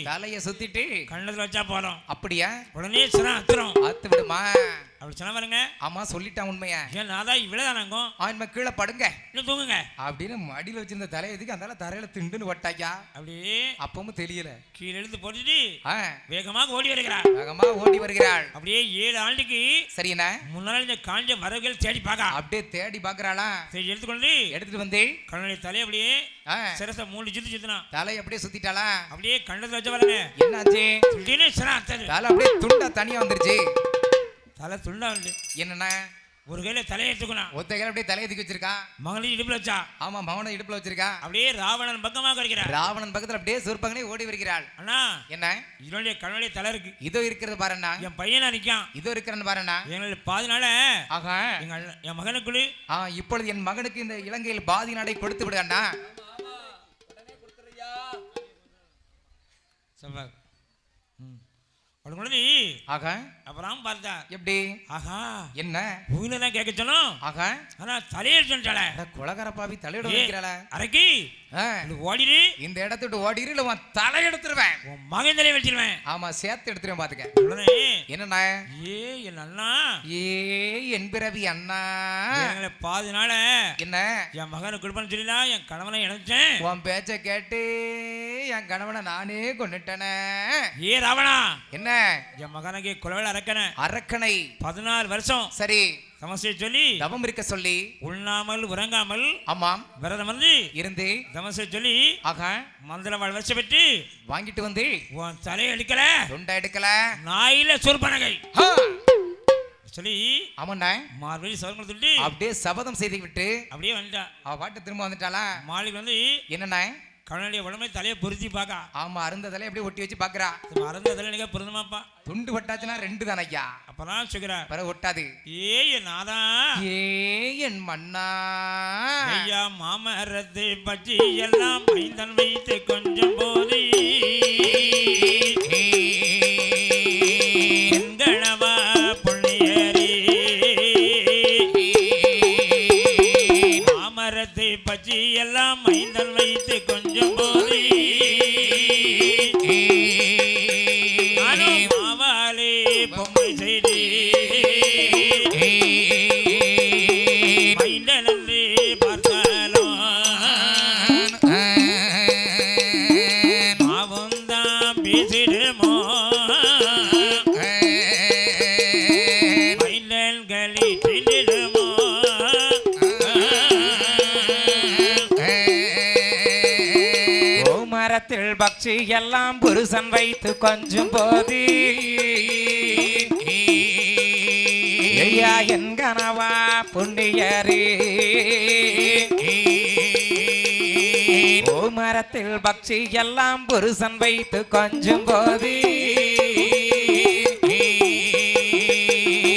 தலைய சுத்திட்டு கண்ணத்துல வச்சா போறோம். அப்படியா? உடனே சிரம் அத்துறோம். அத்து விடுமா? அப்படி சொன்ன பாருங்க. ஆமா சொல்லிட்டான் உண்மையா? ஏன் நாதா இவ்வளவுதானாங்க? ஆன்மா கீழே படுங்க இன்னும் தூங்குங்க அப்படின்னு மடியில வச்சிருந்த தலைய எதுக்கு அந்த தரையில திண்டுன்னு வட்டாயா? அப்படியே அப்பவும் தெரியல. கீழே எழுந்து போட்டுட்டு வேகமாக ஓடி வருகிறாள். வேகமா ஓடி வருகிறாள். அப்படியே 7 ஆண்டுக்கு சரிண்ணா முன்னாள் இந்த காஞ்ச மரங்கள் தேடி பார்க்க அப்படியே தேடி பாக்குறாளா? சரி எடுத்துக்கொண்டு எடுத்துட்டு வந்து கண்ணுடைய தலையை அப்படியே சிரச 3 சுத்தி சுத்தினா தலை அப்படியே சுத்திட்டாளா? அப்படியே கண்ணத்துல வச்ச பாருங்க. என்னாச்சு? திடீர்னு சிரம் அத்தது. தலை அப்படியே துண்டா தனியா வந்துருச்சு. தலை துண்டா வந்து என்னன்னா ஒரு கையில தலையை எடுத்துக்கணும். ஒத்த கையில அப்படியே தலையை தூக்கி வச்சிருக்கா. மகனையும் இடுப்புல வச்சா. ஆமா மகனை இடுப்புல வச்சிருக்கா. அப்படியே ராவணன் பக்கமாக இருக்கிறார். ராவணன் பக்கத்துல அப்படியே சூர்பங்கனே ஓடி வருகிறாள். அண்ணா என்ன இதனுடைய கண்ணுடைய தலை இருக்கு. இதோ இருக்கிறது பாருண்ணா. என் பையனா நிக்கான். இதோ இருக்கிறன்னு பாருண்ணா. எங்களுக்கு பாதி நாள ஆகா என் மகனுக்குள்ளே இப்பொழுது என் மகனுக்கு இந்த இலங்கையில் பாதி நாடை கொடுத்து விடு அண்ணா. ஆகா அப்புறம் பார்த்தா எப்படி? ஆகா என்ன பூவில தான் கேட்க சொன்னோம். ஆகா ஆனா தலையிட சொல்லிட்டாள. கொலகார பாவி தலையிட வைக்கிறாள. அரக்கி ஓடிடு. இந்த இடத்த விட்டு ஓடிடு இல்ல உன் தலை எடுத்துருவேன். உன் மகன் தலையை வச்சிருவேன். ஆமா சேர்த்து எடுத்துருவேன் பாத்துக்க. என்னண்ணா? ஏ என் அண்ணா. ஏ என் பிறவி அண்ணா. எங்களை பாதி நாள என்ன என் மகனை கொடுப்பேன்னு சொல்லினா என் கணவனை இணைச்சேன். உன் பேச்ச கேட்டு என் கணவனை நானே கொண்டுட்டேனே. ஏ ராவணா. என்ன என் மகனுக்கு குலவேல அரக்கனை 14 வருஷம் சரி தமசை சொல்லி தவம் இருக்க சொல்லி உண்ணாமல் உறங்காமல் ஆமாம் விரதம் வந்து இருந்து தமசை சொல்லி ஆகா மந்திர வருஷம் பெற்று வாங்கிட்டு வந்து உன் தலையை எடுக்கல தொண்டை எடுக்கல நாயில சூர்பனகை சொல்லி ஆமாண்ணா மார்வழி சவரம் சொல்லிட்டு அப்படியே சபதம் செய்து விட்டு அப்படியே வந்துட்டா. அவ பாட்டு திரும்ப வந்துட்டாளா? மாளிகை வந்து என்னண்ணா கவனுடைய உடம்பை தலையை பொருத்தி பாக்கா. ஆமா அருந்த தலையை அப்படியே ஒட்டி வச்சு பாக்குறா. அருந்த தலை எனக்கு பொருந்துமாப்பா. துண்டு ஒட்டாச்சுன்னா 2 தானே ஐயா. அப்பதான் சொல்கிறா பிறகு ஒட்டாது. ஏ என் நாதா. ஏ என் மன்னா. ஐயா மாமரத்தை பற்றி எல்லாம் மைந்தன் வைத்து கொஞ்சம் போது எங்கனவா புண்ணியரே. மாமரத்தை பற்றி எல்லாம் மைந்தன் வைத்து கொஞ்சம் போது மாவாலே பொம்மை செய்து மைந்தனே பார்த்தாலும் மாவுந்தான் பேசிடுமோ மைந்தன்களை தின்னிடுமோ. மரத்தில் பக்ஷி எல்லாம் புருஷன் வைத்து கொஞ்சம் போது ஐயா என் கனவா புண்ணியரே. ஓ மரத்தில் பக்ஷி எல்லாம் புருஷன் வைத்து கொஞ்சம் போது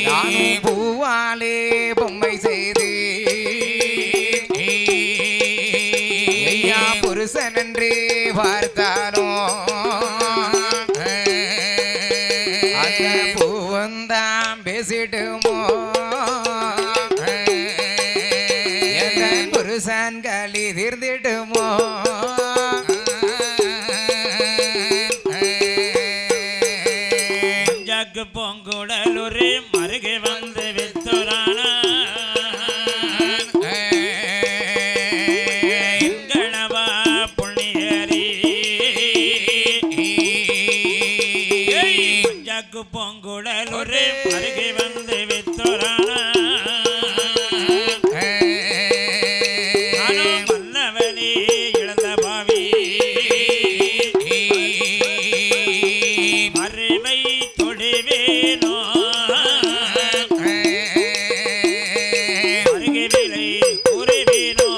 நானும் பூவாலே பொம்மை செய்து ஐயா புருஷன் என்று பார்த்தாலும் அந்த பூவந்தான் பேசிடுமோ என் புருஷன் களி தீர்ந்திடுமோ. மஞ்சாக்கு பொங்குடல் ஒரு மருகே வந்து வித்துறான பொங்குடல் ஒரு மருகே வந்து வித்துறான மன்னவனே இழந்த பாவி மறைவை தொடுவேனோ மருகே விலை கூறுவேனோ.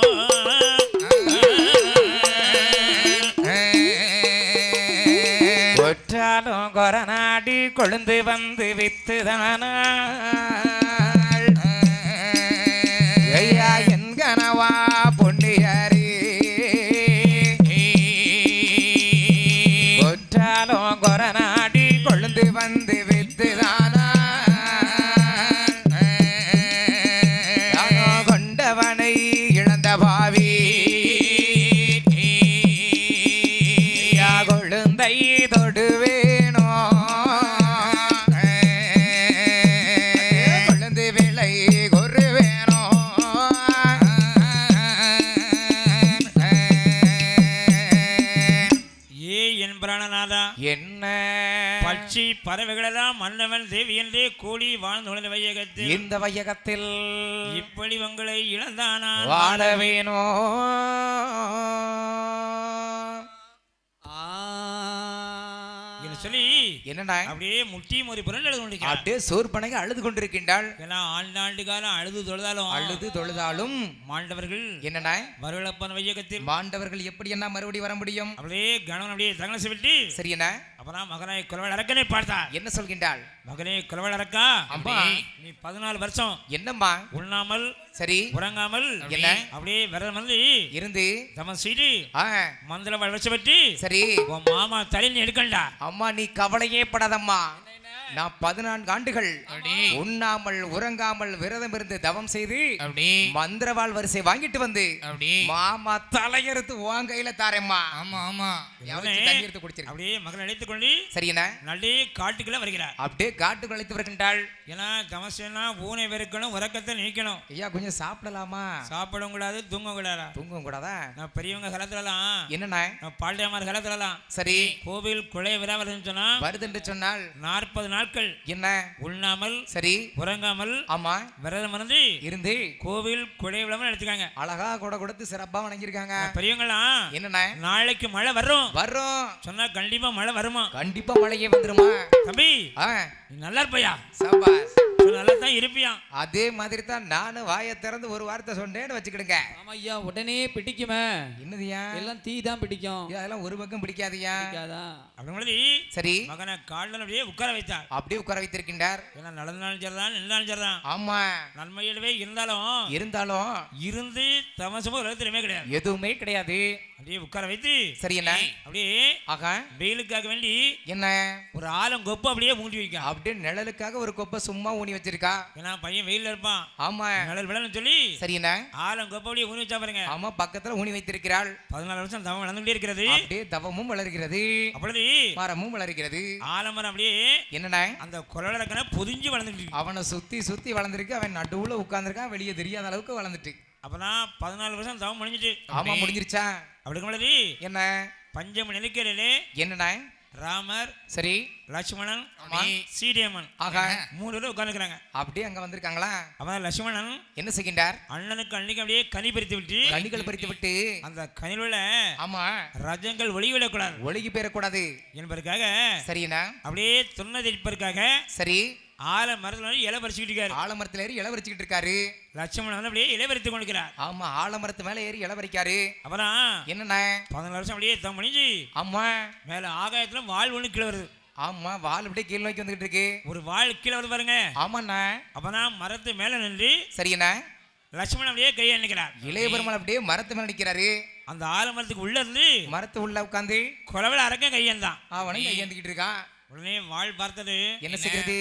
கொற்றாலும் கொரநாடி கொழுந்து வந்து வித்துதானா ஐயா என் கனவா பொன்னியரே. கொற்றாலும் கொரநாடி கொழுந்து வந்து வித்துதானா கொண்டவனை இழந்த பாவி கொழுந்தை கொடு வேணும் கொழுந்து விலை கொரு வேணும் ஏ என் பிராணநாதா என்ன பட்சி பறவைகளெல்லாம் மன்னவன் தேவி என்றே கூடி வாழ்ந்து உணர்ந்த வையகத்தில் இந்த வையகத்தில் இப்படி உங்களை இழந்தானா வாழ வேணும் என்று சொல்லி என்னடா அப்படியே முட்டியும் ஒரு புரண்டு எழுது கொண்டிருக்கிறார். அப்படியே சோர்பனைக்கு அழுது கொண்டிருக்கின்றாள். எல்லாம் ஆண்டாண்டு காலம் அழுது தொழுதாலும் மாண்டவர்கள் என்னடா வருளப்பன் வையகத்தில் மாண்டவர்கள் எப்படி என்ன மறுபடி வர முடியும்? அப்படியே கணவன் அப்படியே தங்கன விட்டு சரி என்ன அப்புறம் மகனை குலவள் அரக்கனை பார்த்தார். என்ன சொல்கின்றாள்? மகனே குலவள் அரக்கா, அம்மா நீ 14 வருஷம் என்னம்மா உண்ணாமல் சரி உறங்காமல் என்ன அப்படியே விரதம் வந்து இருந்து தமன் சீடு மந்திர வளர்ச்சி பற்றி சரி உன் மாமா தலையில் எடுக்கண்டா. அம்மா நீ கவலையே படாதம்மா. நான் 14 ஆண்டுகள் உண்ணாமல் உறங்காமல் விரதம் இருந்து தவம் செய்து மந்திரவாள் வரிசை வாங்கிட்டு வந்து மாமா தலையெடுத்து உன் கையில தாரேம்மா. ஆமா ஆமா தண்ணி எடுத்து குடிச்சிருக்க. அப்படியே மகன் அழைத்துக் கொண்டு சரிண்ணா நல்லே காட்டுக்குள்ள வருகிறார். அப்படியே காட்டுக்கு அழைத்து வருகின்றாள். ஏன்னா தமசேனா ஊனை வெறுக்கணும், உறக்கத்தை நீக்கணும். ஐயா கொஞ்சம் சாப்பிடலாமா? சாப்பிடவும் கூடாது, தூங்க கூடாதா? தூங்கவும் கூடாதா? நான் பெரியவங்க காலத்துலலாம் என்னண்ணா நான் பாண்டியமார் காலத்துலலாம் சரி கோவில் குழைய விழா வருதுன்னு சொன்னா வருதுன்னு சொன்னால் 40 நாட்கள் என்ன உண்ணாமல் சரி உறங்காமல் ஆமா விரதம் இருந்து இருந்து கோவில் குழைய விழா எடுத்துக்காங்க. அழகா கூட கொடுத்து சிறப்பா வணங்கிருக்காங்க. பெரியவங்களாம் என்னண்ணா நாளைக்கு மழை வரும் சொன்னா கண்டிப்பா மழை வருமா? கண்டிப்பா மழையே வந்துருமா? தம்பி நீ நல்லா இருப்பையா? சபாஸ் நல்லா தான் இருப்பியா? அதே மாதிரி தான் நானும் வாயை திறந்து ஒரு வார்த்தை சொன்னேன்னு வச்சுக்கிடுங்க. ஆமா ஐயா உடனே பிடிக்குமே. என்னதுயா? எல்லாம் தீ தான் பிடிக்கும். அதெல்லாம் ஒரு பக்கம் பிடிக்காதியா? அப்படி சரி மகனை காலில் அப்படியே உட்கார வைத்தார். அப்படியே உட்கார வைத்திருக்கின்றார். ஏன்னா நடந்தாலும் சரிதான் நின்றாலும் சரிதான். ஆமா நன்மையிலவே இருந்தாலும் இருந்து தமசமும் உலகத்திலுமே கிடையாது, எதுவுமே கிடையாது. அப்படியே உட்கார வைத்து சரி என்ன அப்படியே ஆகா வெயிலுக்காக வேண்டி என்ன ஒரு ஆலம் கொப்பு அப்படியே மூடி வைக்க. அப்படியே நிழலுக்காக ஒரு கொப்பை சும்மா ஊனி வச்சிருக்கா. ஏன்னா பையன் வெயில இருப்பான், ஆமா நிழல் விழன்னு சொல்லி சரி என்ன ஆலம் கொப்பு அப்படியே ஊனி வச்சா பாருங்க. ஆமா பக்கத்துல ஊனி வைத்திருக்கிறாள். 14 வருஷம் தவம் வளர்ந்துட்டே இருக்கிறது. அப்படியே தவமும் வளர்கிறது, அப்படி மரமும் வளர்கிறது. ஆலமரம் அப்படியே என்னன்னா அந்த குரலக்கன பொதிஞ்சு வளர்ந்துட்டு அவனை சுத்தி சுத்தி வளர்ந்துருக்கு. அவன் நடுவுல உட்கார்ந்துருக்கான், வெளியே தெரியாத அளவுக்கு வளர்ந்துட்டு. அப்பதான் 14 வருஷம் தவம் முடிஞ்சிட்டு. ஆமா முடிஞ்சிருச்சா? அப்படி என்ன பஞ்சம நிலைக்கிறே என்னன்னா ராமர் சரி லட்சுமணன் சீரியம்மன் ஆகா 3 பேரும் உட்கார்ந்துக்கிறாங்க. அப்படியே அங்க வந்திருக்காங்களா? அவன் லட்சுமணன் என்ன செய்கின்றார்? அண்ணனுக்கு அன்னைக்கு அப்படியே கனி பறித்து விட்டு கனிகள் பறித்து விட்டு அந்த கனிவுல ஆமா ரஜங்கள் ஒளிவிடக்கூடாது, ஒழுகி போயிடக்கூடாது என்பதற்காக சரிண்ணா அப்படியே துன்னதிப்பதற்காக சரி ஆலமரத்துல இலை பறிச்சுக்கிட்டு இருக்காரு. ஆலமரத்துல ஏறி இலை பறிச்சுக்கிட்டு இருக்காரு. லட்சுமணன் அப்படியே இலை பறித்து கொண்டிருக்கிறார். ஆமா ஆலமரத்து மேல ஏறி இலை பறிக்காரு. அப்புறம் என்னண்ணா 14 வருஷம் அப்படியே தம் முடிஞ்சு ஆமா மேல ஆகாயத்துல வால் ஒண்ணு கீழே வருது. ஆமா வால் அப்படியே கீழ் நோக்கி வந்துகிட்டு இருக்கு. ஒரு வால் கீழே வருது பாருங்க. ஆமாண்ணா அப்பதான் மரத்து மேல நின்று சரியண்ணா லட்சுமணன் அப்படியே கையை நிற்கிறார். இளைய பெருமாள் அப்படியே மரத்து மேல நிக்கிறாரு. அந்த ஆலமரத்துக்கு உள்ள இருந்து மரத்து உள்ள உட்காந்து குலவள அரக்க கையந்தான். அவனும் கையேந்திக்கிட்டு இருக்கான். உடனே வாழ் பார்த்தது என்ன செய்யறது?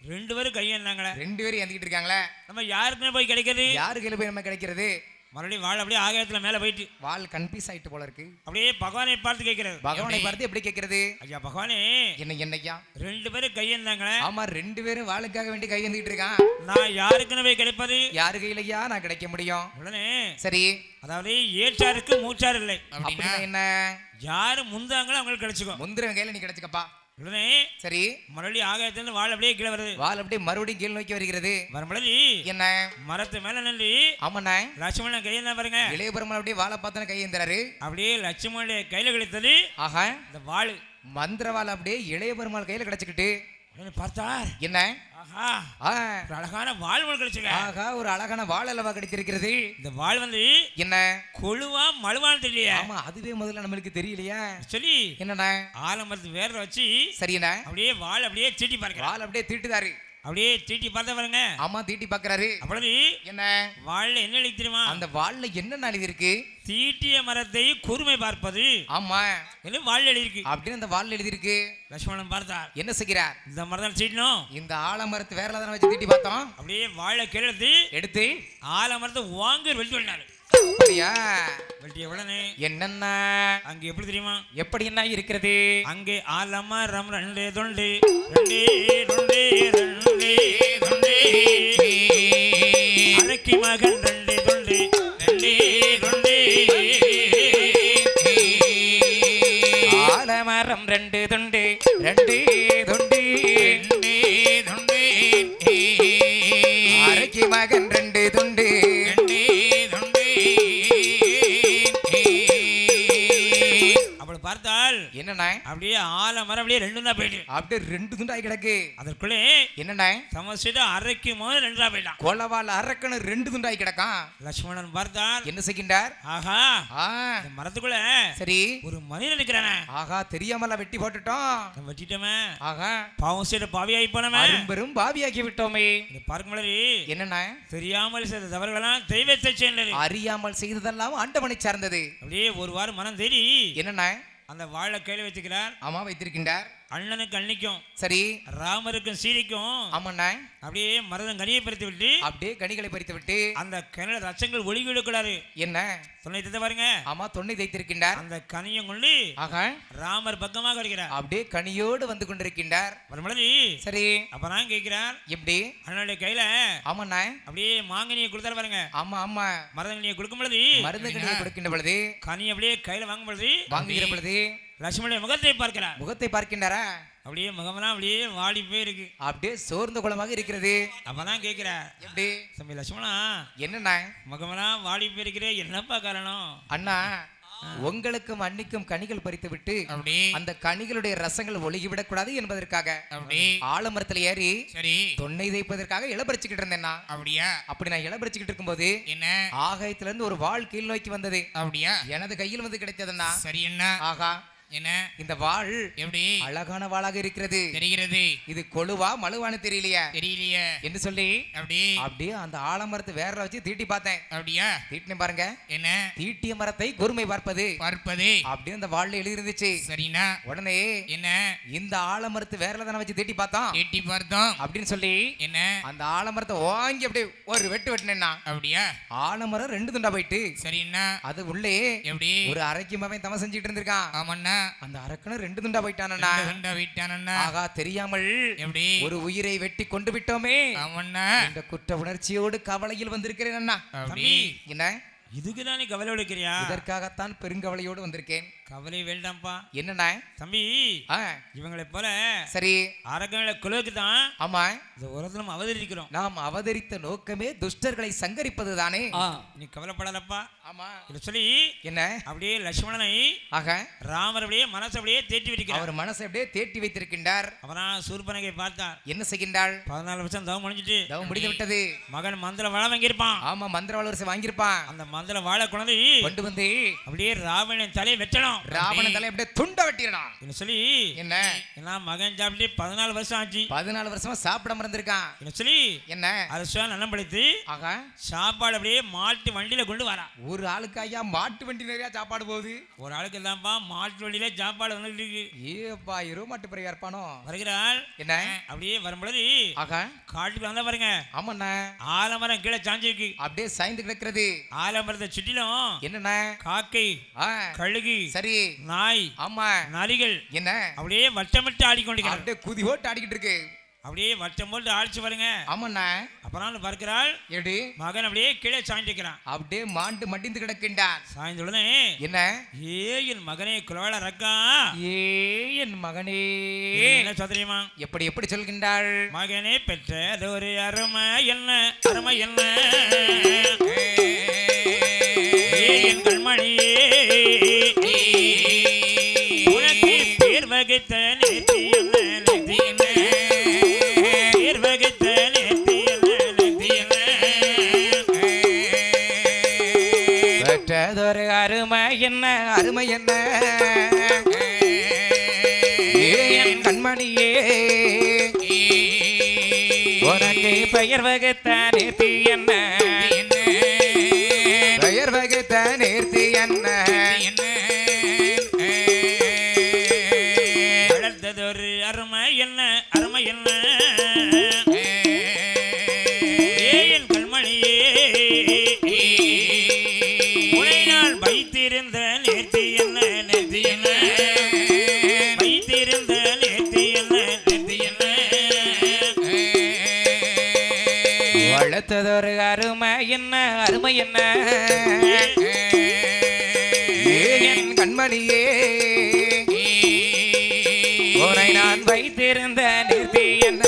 2 பேரும் கையேந்தாங்களே. 2 பேரும் ஏந்திக்கிட்டு இருக்காங்களே. நம்ம யாருக்குமே போய் கிடைக்கிறது? யாரு கையில போய் நம்ம கிடைக்கிறது? மறுபடியும் வாழ் அப்படியே ஆகாயத்துல மேல போயிட்டு வால் கன்ஃபியூஸ் ஆயிட்டு போல இருக்கு. அப்படியே பகவானை பார்த்து கேட்கிறது. பகவானை பார்த்து எப்படி கேட்கிறது? ஐயா பகவானே என்னையா 2 பேரும் கையேந்தாங்களே. ஆமா 2 பேரும் வாளுக்காக வேண்டி கையேந்திக்கிட்டு இருக்கான். நான் யாருக்குன்னு போய் கிடைப்பது? யாரு கையிலயா நான் கிடைக்க முடியும்? உடனே சரி அதாவது ஏற்றாருக்கு மூச்சார் இல்லை. அப்படின்னா என்ன? யாரு முந்தாங்களோ அவங்களுக்கு கிடைச்சுக்கோ. முந்திரவன் கையில நீ கிடைச்சுக்கப்பா. உடனே சரி மறுபடியும் ஆகாயத்துல வாழ் அப்படியே கீழே வருது. வால் அப்படியே மறுபடியும் கீழ் நோக்கி வருகிறது. வரும்பொழுது என்ன மரத்து மேல நின்று ஆமாண்ணா லட்சுமணன் கையெல்லாம் பாருங்க. இளைய பெருமாள் அப்படியே வாழை பார்த்தா கையேந்திராரு. அப்படியே லட்சுமணனுடைய கையில கிடைத்தது ஆஹா இந்த வாள். மந்திரவாள் அப்படியே இளைய பெருமாள் கையில கிடைச்சுக்கிட்டு பார்த்தார். என்ன ஒரு அழகான வாழ் கிடைச்சிருக்க. ஆகா ஒரு அழகான வாள் அல்லவா கிடைத்திருக்கிறது. இந்த வாள் வந்து என்ன கொழுவா மழுவான்னு தெரியல. ஆமா அதுவே முதல்ல நம்மளுக்கு தெரியலையா சொல்லி என்னண்ணா ஆலமரத்து வேற வச்சு சரியண்ணா அப்படியே வாள் அப்படியே தீட்டி பாருங்க. வாள் அப்படியே தீட்டுதாரு. அப்படியே தீட்டி பார்த்த பாருங்க. ஆமா தீட்டி பாக்குறாரு. அப்படி என்ன வாள்ல என்ன எழுதி தெரியுமா? அந்த வாள்ல என்ன எழுதி இருக்கு? தீட்டிய மரத்தை கூர்மை பார்ப்பது. ஆமா என்ன வாள் எழுதி இருக்கு அப்படின்னு அந்த வாள் எழுதி இருக்கு. லட்சுமணன் பார்த்தார். என்ன செய்கிறார்? இந்த மரத்தை தீட்டணும். இந்த ஆலமரத்து வேற தானே வச்சு தீட்டி பார்த்தோம். அப்படியே வாழை கீழே எடுத்து எடுத்து ஆலமரத்தை வாங்க வெட்டி விட்டாரு. அப்படியா? வெட்டிய உடனே என்னென்ன அங்க எப்படி தெரியுமா? எப்படி என்ன இருக்கிறது? அங்கே ஆலமரம் ரெண்டு தொண்டு ரெண்டே தொண்டே ரெண்டே தொண்டே அரைக்கி மகன் ரெண்டு தொண்டு ரெண்டே தொண்டே ஆலமரம் ரெண்டு துண்டு ரெண்டு துண்டு ரெண்டே துண்டு அரைக்கி மகன் ரெண்டு துண்டு ரெண்டே துண்டு. அப்படி பார்த்தால் என்னண்ணா அப்படியே ஆலமரம் அப்படியே ரெண்டு தான் போயிட்டு அப்படியே ரெண்டு துண்டாய் கிடக்கு. அதற்குள்ளே என்னண்ணா சமஸ்கிருத அரைக்கும் போது ரெண்டா போயிட்டான். கோலவால் அரக்கணு ரெண்டு துண்டாய் கிடக்கான். லட்சுமணன் பார்த்தால் என்ன செய்கின்றார்? ஆஹா ஆ இந்த மரத்துக்குள்ள சரி ஒரு மனிதன் இருக்கிறானே. ஆகா தெரியாமல வெட்டி போட்டுட்டோம். நம்ம வெட்டிட்டோமே. ஆகா பாவம் செய்த பாவியாகி போனமே. அரும்பெரும் பாவியாக்கி விட்டோமே. இதை பார்க்கும் பொழுது என்னண்ணா தெரியாமல் செய்த தவறுகளெல்லாம் தெய்வத்தை சேர்ந்தது. அறியாமல் செய்ததெல்லாம் ஆண்டவனை சார்ந்தது. அப்படியே ஒரு வாரம் மனம் தேடி என்னண்ணா அந்த வாழை கையில வச்சுக்கிறார். ஆமா வைத்திருக்கின்றார். அண்ணனுக்கு அன்னிக்கும் சரி ராமருக்கும் சீரிக்கும் ஆமாண்ணா அப்படியே மரதம் கனியை பறித்து விட்டு அப்படியே கனிகளை பறித்து விட்டு அந்த கிணறு ரச்சங்கள் ஒழுகி விடக்கூடாது. என்ன சொன்ன பாருங்க. ஆமா தொன்னை தைத்திருக்கின்றார். அந்த கனியும் கொண்டு ஆகா ராமர் பக்கமாக இருக்கிறார். அப்படியே கனியோடு வந்து கொண்டிருக்கின்றார். வரும்பொழுது சரி அப்ப நான் கேட்கிறார் எப்படி? அண்ணனுடைய கையில ஆமாண்ணா அப்படியே மாங்கனியை கொடுத்தாரு பாருங்க. ஆமா ஆமா மரதங்கனியை கொடுக்கும் பொழுது மருந்து கனியை கொடுக்கின்ற பொழுது கனி அப்படியே கையில வாங்கும் பொழுது வாங்குகிற பொழுது லட்சுமணனுடைய முகத்தை பார்க்கிறார். முகத்தை பார்க்கின்றாரா? அப்படியே முகமெல்லாம் அப்படியே வாடி போயிருக்கு. அப்படியே சோர்ந்த குளமாக இருக்கிறது. அப்பதான் கேட்கிறார் எப்படி? தம்பி லட்சுமணா என்னண்ணா முகமெல்லாம் வாடி போயிருக்கிறே என்னப்பா காரணம்? அண்ணா உங்களுக்கும் அன்னிக்கும் கனிகள் பறித்து விட்டு அந்த கனிகளுடைய ரசங்கள் ஒழுகிவிடக் கூடாது என்பதற்காக ஆலமரத்துல ஏறி தொன்னை தைப்பதற்காக இளபறிச்சுக்கிட்டு இருந்தேன். அப்படியா? அப்படி நான் இளபறிச்சுக்கிட்டு இருக்கும்போது என்ன ஆகாயத்துல இருந்து ஒரு வாள் கீழ் நோக்கி வந்தது. அப்படியா? எனது கையில் வந்து கிடைத்ததுன்னா சரி என்ன ஆகா என்ன இந்த வாள் எப்படி அழகான வாளாக இருக்கிறது. தெரிகிறது. இது கொழுவா மழுவான்னு தெரியலையா தெரியலையே என்று சொல்லி அப்படியே அந்த ஆலமரத்தை வேற வச்சு தீட்டி பார்த்தேன். அப்படியா? தீட்டின பாருங்க. என்ன? தீட்டிய மரத்தை கூர்மை பார்ப்பது பார்ப்பது அப்படின்னு அந்த வாள்ல எழுதி இருந்துச்சு. சரினா உடனே என்ன இந்த ஆலமரத்து வேறல தானே வச்சு தீட்டி பார்த்தோம். தீட்டி பார்த்தோம் அப்படின்னு சொல்லி என்ன அந்த ஆலமரத்தை வாங்கி அப்படியே ஒரு வெட்டு வெட்டினேன்னா அப்படியா? ஆலமரம் ரெண்டு துண்டா போயிட்டு சரின்னா அது உள்ளே எப்படி ஒரு அரைக்குமாவே தம செஞ்சுட்டு இருந்திருக்கான். ஆமாண்ணா அந்த அரக்கன ரெண்டு துண்டா போயிட்டானா. ஆகா தெரியாமல் எப்படி ஒரு உயிரை வெட்டி கொண்டு விட்டோமே. இந்த குற்ற உணர்ச்சியோடு கவலையில் வந்திருக்கிறேன் அண்ணா. என்ன இதுக்குதான் நீ கவலை எடுக்கிறியா? இதற்காகத்தான் பெருங்கவலையோடு வந்திருக்கேன். கவலை வேண்டாம்ப்பா. என்னண்ணா தம்பி இவங்களை போல சரி அரக்கங்களை குலவுக்கு தான் ஆமா இந்த உலகத்துல அவதரிக்கிறோம். நாம் அவதரித்த நோக்கமே துஷ்டர்களை சங்கரிப்பது தானே. நீ கவலைப்படாதப்பா. ஆமா இத சொல்லி என்ன அப்படியே லட்சுமணனை ஆக ராமர் அப்படியே மனசை அப்படியே தேற்றி வைக்கிறார். அவர் மனசை அப்படியே தேற்றி வைத்திருக்கின்றார். அவரான் சூர்பனகை பார்த்தார். என்ன செய்கின்றாள்? 14 வருஷம் தவம் முடிஞ்சிட்டு தவம் முடிந்து விட்டது. மகன் மந்திர வாழை வாங்கியிருப்பான். ஆமா மந்திர வாழை வாங்கியிருப்பான். அந்த மந்திர வாழை கொண்டு வந்து அப்படியே ராவணன் தலையை வெட்டணும். ராவணன் தலை அப்படியே துண்ட வெட்டிடணும். என்ன சொல்லி என்ன என்ன மகன் சாப்பிட்டு 14 வருஷம் ஆச்சு. 14 வருஷமா சாப்பிடாம இருந்திருக்கான். என்ன சொல்லி என்ன அரசா நல்ல படுத்து ஆகா சாப்பாடு அப்படியே மாட்டு வண்டியில கொண்டு வரா. ஒரு ஆளுக்கு ஐயா மாட்டு வண்டி நிறைய சாப்பாடு போகுது. ஒரு ஆளுக்கு தான்ப்பா மாட்டு வண்டியில சாப்பாடு வந்துட்டு இருக்கு. ஏப்பா இரு மாட்டு பிறகு இருப்பானோ வருகிறாள். என்ன அப்படியே வரும்பொழுது ஆகா காட்டுக்கு வந்தா பாருங்க. ஆமாண்ணா ஆலமரம் கீழே சாஞ்சிருக்கு. அப்படியே சாய்ந்து கிடக்கிறது. ஆலமரத்தை சுற்றிலும் என்னண்ணா காக்கை கழுகு சரி நாய் ஆமா நரிகள் என்ன அப்படியே வட்டமிட்டு ஆடிக்கொண்டிருக்கிறார். அப்படியே குதி ஓட்டு ஆடிக்கிட்டு இருக்கு. அப்படியே வட்டம் போட்டு ஆடிச்சு பாருங்க. ஆமாண்ணா அப்புறம் பார்க்கிறாள். எப்படி மகன் அப்படியே கீழே சாய்ந்திருக்கிறான். அப்படியே மாண்டு மடிந்து கிடக்கின்றான். சாய்ந்த உடனே என்ன என் மகனே குலவாள ரக்கா என் மகனே என்ன சோதரியுமா எப்படி சொல்கின்றாள்? மகனே பெற்றது ஒரு அருமை என்ன அருமை என்ன என் கண்மணியே உனக்கு பேர் வகித்த நேர்த்தி என்ன நேர்த்தி என்ன பேர் வகித்த நேர்த்தி என்ன நேர்த்தி என்ன பெற்றதொரு அருமை என்ன அருமை என்ன என் கண்மணியே உனக்கு பெயர் வகித்த நேர்த்தி என்ன பெயர் வகித்த நேர்த்தி என்ன வளர்த்ததொரு அருமை என்ன அருமை என்ன என் கண்மணியே பெத்ததொரு அருமை என்ன அருமை என்ன என் கண்மணியே உன்னை நான் வைத்திருந்த நிறுத்தி என்ன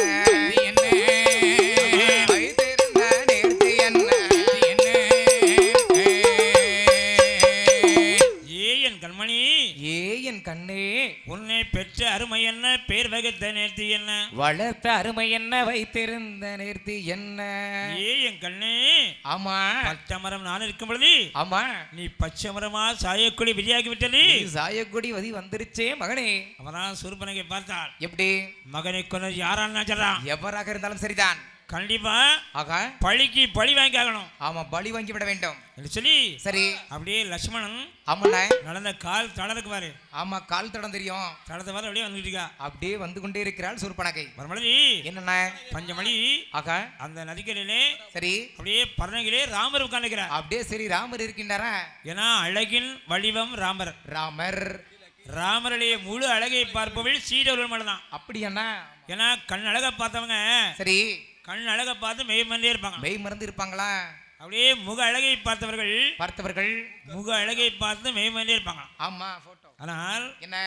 வைத்திருந்த நிறுத்தி என்ன என் கண்மணி என் கண்ணே உன்னை பெற்ற அருமை என்ன பேர் வகுத்த நேர்த்தி என்ன வளர்த்த அருமை என்ன வைத்திருந்த நிறுத்தி என்ன என் கண்ணே ஆமா பச்சை மரம் நான் இருக்கும் பொழுது ஆமா நீ பச்சை மரமா சாயக்குடி விதியாகி விட்டது சாயக்குடி வதி வந்துருச்சே மகனே அவதான் சுருப்பனகை பார்த்தாள் எப்படி மகனை கொண்டது யாரான்னு சொல்றான் எவராக இருந்தாலும் சரிதான் கண்டிப்பா ஆகா பழிக்கு பழி வாங்கி ஆகணும் ஆமா பலி வாங்கி விட வேண்டும் என்று சொல்லி சரி அப்படியே லட்சுமணன் ஆமாண்ணா நடந்த கால் தளருக்கு பாரு ஆமா கால் தடம் தெரியும் தளத்தை பாரு அப்படியே வந்துட்டு இருக்கா அப்படியே வந்து கொண்டே இருக்கிறாள் சூர்பனகை மறுமலி என்னண்ணா பஞ்சமணி ஆகா அந்த நதிக்கரையிலே சரி அப்படியே பரணகிலே ராமர் உட்கார்ந்துக்கிறார் அப்படியே சரி ராமர் இருக்கின்றாரா ஏன்னா அழகின் வடிவம் ராமர் ராமர் ராமருடைய முழு அழகை பார்ப்பவள் சீடர்கள் மட்டும்தான் அப்படியாண்ணா ஏன்னா கண் அழகை பார்த்தவங்க சரி கண் அழகை பார்த்து மெய்மந்தே இருப்பாங்க மெய் மறந்து இருப்பாங்களா அப்படியே முக அழகை பார்த்தவர்கள் பார்த்தவர்கள் முக அழகை பார்த்து மெய்மந்தே இருப்பாங்க ஆமா போட்டோ ஆனால் என்ன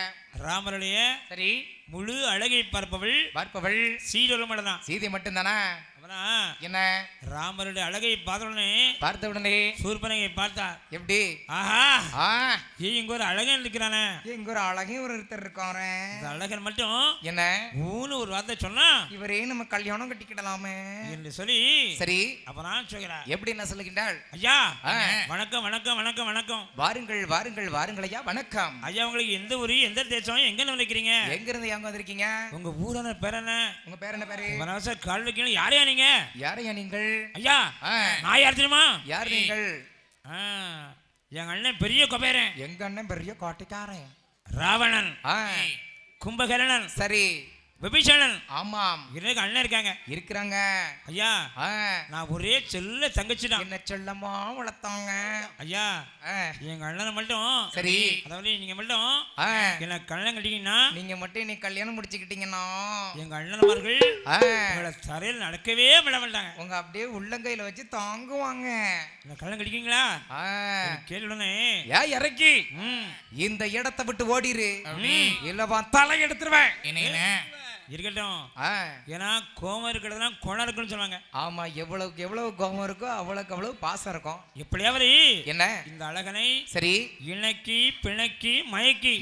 ராமருடைய சரி முழு அழகை பார்ப்பவள் பார்ப்பவள் சீடர்கள் மட்டும்தான் சீதை மட்டும்தானா அப்புறம் என்ன ராமருடைய அழகை பார்த்த உடனே பார்த்த உடனே சூர்பனகை பார்த்தா எப்படி ஆஹா ஆ இங்க ஒரு அழகன் இருக்கிறானே இங்க ஒரு அழகே ஒரு ஒருத்தர் இருக்காரு இந்த அழகன் மட்டும் என்ன ஊன்னு ஒரு வார்த்தை சொன்னா இவரே நம்ம கல்யாணம் கட்டிக்கிடலாமே என்று சொல்லி சரி அப்புறம் சொல்கிறார் எப்படி என்ன சொல்லுகின்றாள் ஐயா வணக்கம் வணக்கம் வணக்கம் வணக்கம் வாருங்கள் வாருங்கள் வாருங்கள் ஐயா வணக்கம் ஐயா உங்களுக்கு எந்த ஊரு எந்த தேசம் எங்க நினைக்கிறீங்க எங்க இருந்து எங்க வந்திருக்கீங்க உங்க ஊரான பேர் என்ன உங்க பேர் என்ன பேரு வனவாச கால் வைக்கணும் யாரையா நீங்க யாரையா நீங்கள் ஐயா நான் யார் தெரியுமா யார் நீங்கள் எங்க அண்ணன் பெரிய கொபேரன் எங்க அண்ணன் பெரிய காட்டுக்காரன் ராவணன் கும்பகரணன் சரி விபீஷணன் ஆமாம் எனக்கு அண்ணன் இருக்காங்க இருக்கிறாங்க ஐயா நான் ஒரே செல்ல தங்கச்சி தான் என்ன செல்லமா வளர்த்தாங்க ஐயா எங்க அண்ணனை மட்டும் சரி அதாவது நீங்க மட்டும் என்ன கல்யாணம் கட்டிங்கன்னா நீங்க மட்டும் நீ கல்யாணம் முடிச்சுக்கிட்டீங்கன்னா எங்க அண்ணன்மார்கள் உங்களை தரையில் நடக்கவே விட மாட்டாங்க உங்க அப்படியே உள்ளங்கையில வச்சு தாங்குவாங்க என்ன கல்யாணம் கட்டிக்கீங்களா கேளுடனே ஏன் இறக்கி இந்த இடத்தை விட்டு ஓடிரு இல்லவா தலை எடுத்துருவேன் இருக்கட்டும் ஏன்னா கோபம் இருக்கிறதுனா குணம் இருக்குன்னு சொல்லுவாங்க ஆமா எவ்வளவுக்கு எவ்வளவு கோபம் இருக்கோ அவ்வளவுக்கு அவ்வளவு பாசம் இருக்கும் எப்படியாவது என்ன இந்த அழகனை சரி இணக்கி பிணக்கி மயக்கி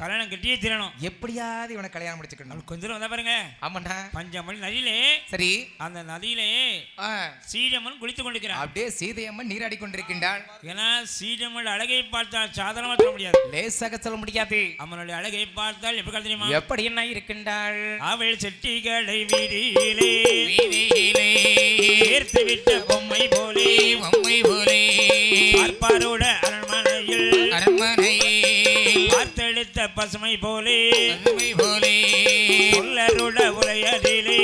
கல்யாணம் கட்டியே தீரணும் எப்படியாவது இவனை கல்யாணம் முடிச்சுக்கணும் கொஞ்சம் வந்தா பாருங்க ஆமாண்டா பஞ்சமணி நதியிலே சரி அந்த நதியிலே சீதம்மன் குளித்துக் கொண்டிருக்கிறார் அப்படியே சீதையம்மன் நீராடி கொண்டிருக்கின்றாள் ஏன்னா சீதம்மன் அழகை பார்த்தால் சாதாரணமா சொல்ல முடியாது லேசாக சொல்ல முடியாது அவனுடைய அழகை பார்த்தால் எப்படி தெரியுமா எப்படி என்ன இருக்கின்றாள் அவள் செட்டிகளை வீதியிலே சேர்த்து விட்ட பொம்மை போலே பார்ப்பாரோட அரண்மனையில் பார்த்தெடுத்த பசுமை போலே உள்ளரோட உலையதிலே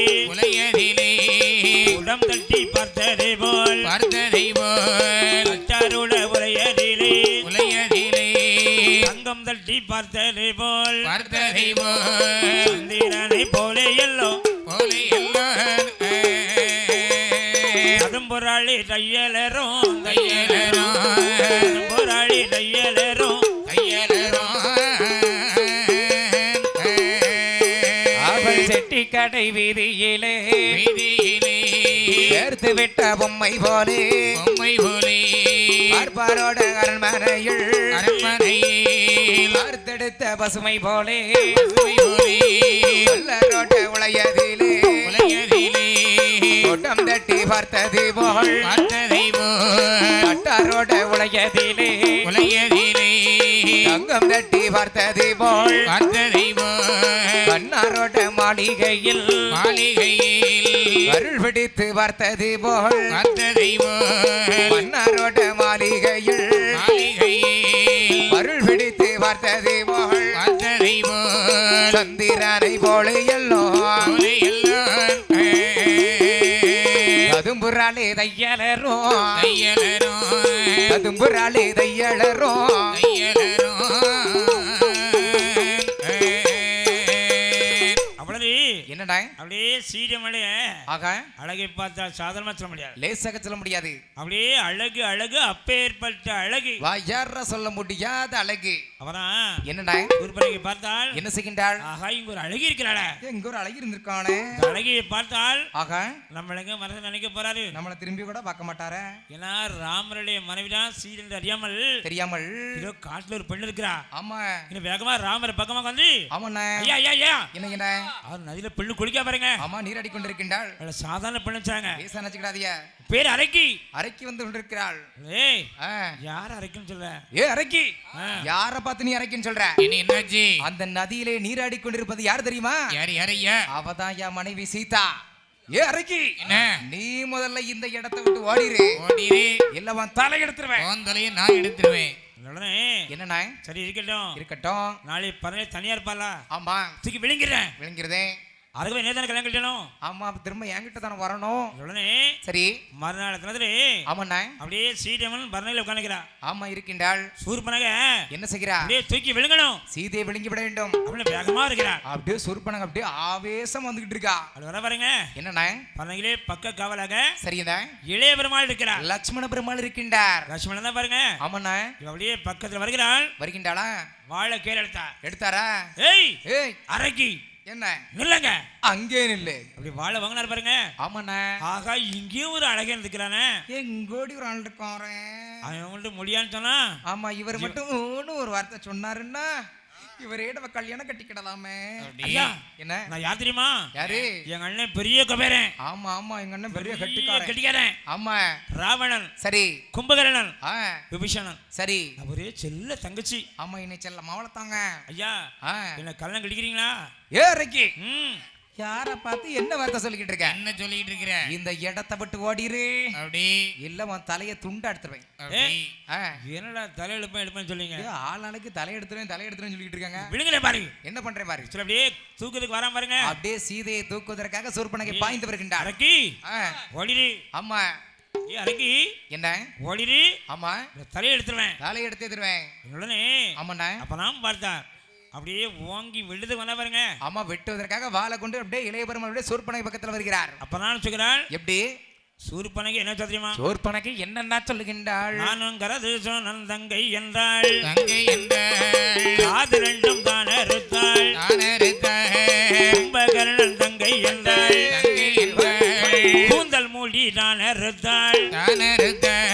உடம் தட்டி பார்த்ததை போல் அச்சாரோட உலையதிலே தங்கம் தட்டி பார்த்ததை போல் சந்திரனை போலே எல்லோ கதும்புராளி தையலரும் கதும்புராளி தையலரும் அவள் செட்டி கடை வீதியிலே சேர்த்து விட்ட பொம்மை போலே பார்ப்பாரோட அரண்மனையில் பார்த்தெடுத்த பசுமை போலே ரோட்ட உளையதிலே ஓட்டம் தட்டி பார்த்தது போல் கட்டாரோட உளையதிலே தங்கம் தட்டி பார்த்தது போல் கண்ணாரோட மாளிகையில் அருள் பிடித்து பார்த்தது போல் மன்னாரோட மாளிகையில் அருள் பிடித்து பார்த்தது போல் சந்திரனை போல எல்லாம் கதும்புராளே தையலரும் கதும்புராளே தையலரும் என்னடா அப்படியே சீரியமலைய ஆகா அழகை பார்த்தா சாதாரணமா சொல்ல முடியாது, லேசாக சொல்ல முடியாது. அப்படியே அழகு அழகு அப்பேற்பட்ட அழகு வாயார சொல்ல முடியாத அழகு. அவதான் என்னடா சூர்பனகை பார்த்தால் என்ன செய்கின்றாள்? ஆகா இங்க ஒரு அழகி இருக்கிறாள, இங்க ஒரு அழகி இருந்திருக்கானே. இந்த அழகியை பார்த்தால் ஆகா நம்மளுங்க மனசு நினைக்க போறாரு, நம்மளை திரும்பி கூட பார்க்க மாட்டாரே. ஏன்னா ராமருடைய மனைவிதான் சீதை என்று அறியாமல் தெரியாமல் இதோ காட்டுல ஒரு பெண் இருக்கிறா. ஆமா இன்னும் வேகமா ராமர் பக்கமா வந்து ஆமாண்ணே ஐயா ஐயா ஐயா என்ன அவர் நதியில பெண்ணு குளிக்க பாருங்க. ஆமா நீராடி கொண்டிருக்கின்றாள். அவளை சாதாரண பெண்ணுச்சாங்க, பேச நினைச்சுக்கிடாதிய. பேர் அரைக்கி அரைக்கி வந்து கொண்டிருக்கிறாள். ஏய் யார் அரைக்குன்னு சொல்ற? ஏ அரைக்கி யார பார்த்து நீ அரைக்கின்னு சொல்ற? என்னாச்சு? அந்த நதியிலே நீராடி கொண்டிருப்பது யார் தெரியுமா? யார் யாரையா? அவதான் என் மனைவி சீதா. ஏ அரைக்கி என்ன நீ முதல்ல இந்த இடத்தை விட்டு ஓடிரு. ஓடிரு, இல்ல உன் தலை எடுத்துருவேன். உன் தலையை நான் எடுத்துருவேன். என்னண்ணா சரி இருக்கட்டும் இருக்கட்டும். நாளை பரவாயில்ல தனியா இருப்பாளா? ஆமா தூக்கி விழுங்கிறேன். விளங்கிறதே. அதுக்கு நேதான கல்யாணம் கட்டணும். ஆமா திரும்ப என்கிட்ட தானே வரணும். உடனே சரி மறுநாள் தினத்துல ஆமாண்ணா அப்படியே சீரியம்மன் மறுநாள் உட்காந்துக்கிறா. ஆமா இருக்கின்றாள். சூர்பனக என்ன செய்கிறா? அப்படியே தூக்கி விழுங்கணும். சீதையை விழுங்கி விட வேண்டும். அப்படின்னு வேகமா இருக்கிறா. அப்படியே சுருப்பனங்க அப்படியே ஆவேசம் வந்துகிட்டு இருக்கா. அது வர பாருங்க என்னண்ணா பரங்கிலே பக்க காவலாக சரியா இளைய பெருமாள் இருக்கிறா. லட்சுமண பெருமாள் இருக்கின்றார். லட்சுமணன் தான் பாருங்க. ஆமாண்ணா இவ அப்படியே பக்கத்துல வருகிறாள். வருகின்றாளா? வாழை கீழே எடுத்தா. எடுத்தாரா? ஏய் ஏய் அரைக்கி என்ன நில்லுங்க. அங்கே நில்லு. அப்படி வாழை வாங்கினார் பாருங்க. ஆமாண்ணா ஆகா இங்கேயும் ஒரு அழகே இருக்கிறானே. எங்கோடி ஒரு ஆள் இருக்காரு. அவன் உங்கள்ட்ட முடியான்னு சொன்னா ஆமா இவர் மட்டும் ஒரு வார்த்தை சொன்னாருன்னா இவரே நம்ம கல்யாணம் கட்டிக்கிடலாமே. ஐயா என்ன நான் யார் தெரியுமா? யாரு? எங்க அண்ணன் பெரிய கபேரன். ஆமா ஆமா எங்க அண்ணன் பெரிய கட்டிக்காரன். ஆமா ராவணன், சரி கும்பகர்ணன், ஆ விபீஷணன். சரி அவரே செல்ல தங்கச்சி. ஆமா இன்னை செல்ல மாவளத்தாங்க. ஐயா என்ன கல்யாணம் கட்டிக்கிறீங்களா? ஏ அரைக்கி ம் யார பார்த்து என்ன வார்த்தை சொல்லிக்கிட்டு இருக்க? என்ன சொல்லிட்டு இருக்கிற? இந்த இடத்தை விட்டு ஓடிரு. அப்படி இல்ல உன் தலையை துண்டா எடுத்துருவேன். என்னடா தலை எடுப்பேன்னு சொல்லிங்க. ஆளாளுக்கு தலை எடுத்துருவேன் சொல்லிட்டு இருக்காங்க. விழுங்கல பாருங்க. என்ன பண்றேன் பாரு. சரி அப்படியே தூக்குறதுக்கு வராம பாருங்க. அப்படியே சீதையை தூக்குவதற்காக சூர்பனகை பாய்ந்து வருகின்றார். அரக்கி ஓடிரு. ஆமா ஏ அரக்கி என்ன ஓடிரு. ஆமா தலையை எடுத்துருவேன். தலையை எடுத்துருவேன். உடனே ஆமாண்ணா அப்பதான் பார்த்தா அப்படியே ஓங்கி விழுது வந்தா பாருங்க. ஆமா வெட்டுவதற்காக வாளை கொண்டு அப்படியே இளைய பெருமாள் சூர்பனகை பக்கத்துல வருகிறார். அப்பதான் சொல்கிறாள் எப்படி? சூர்பனகை என்ன தெரியுமா? சூர்பனகை என்னன்னா சொல்லுகின்றாள். நானும் கரது சொன்னன் தங்கை என்றாள். தங்கை என்றாள். காது ரெண்டும் தான் அறுத்தாள். கும்பகர்ணன் தங்கை என்றாள். தங்கை என்றாள். கூந்தல் மூடி தான் அறுத்தாள். தானறுத்தாள்.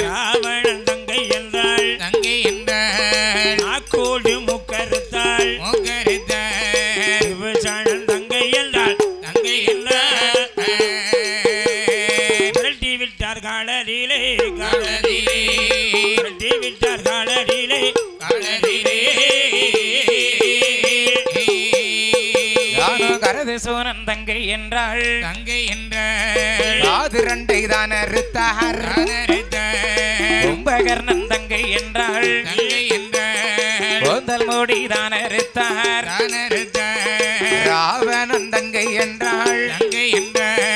ராவணன் தங்கை என்றாள். தங்கை என்றாள். நாக்கோடு முக்கறுத்தாள். மூக்கறுத்தாள். விபீஷணன் தங்கை என்றாள். தங்கை என்றாள். விரட்டி விட்டார் காலடியிலே. காலடியிலே. விரட்டி விட்டார் காலடியிலே. காலடியிலே. கரது சோனன் தங்கை என்றாள். தங்கை என்றாள். காது ரெண்டை தான் அறுத்தார். தானறுத்தாள். கும்பகர்ணன் தங்கை என்றாள். தங்கை என்றாள். கூந்தல் மூடி தான் அறுத்தார். தானறுத்தாள். ராவணன் தங்கை என்றாள். தங்கை என்றாள்.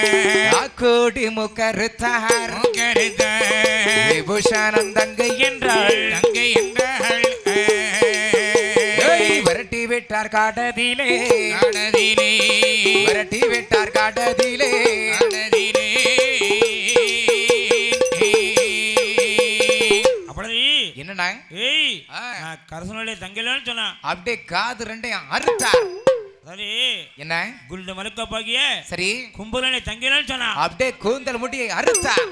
கோடி முக்கறுத்தார். மூக்கறுத்தாள். விபூஷணன் தங்கை என்றாள். தங்கை என்றாள். விரட்டி விட்டார் காடதிலே. காடதிலே. விரட்டி விட்டார் காடதிலே. காடதிலே. அப்படி என்னண்ணா? ஏய் நான் கரசனுடைய தங்கையிலன்னு சொன்னான். அப்படியே காது ரெண்டையும் அறுத்தார். அதாவது என்ன குல்டு மலுக்க பாக்கிய சரி கும்பகர்ணனை தங்கையிலன்னு சொன்னான். அப்படியே கூந்தல் முடியை அறுத்தார்.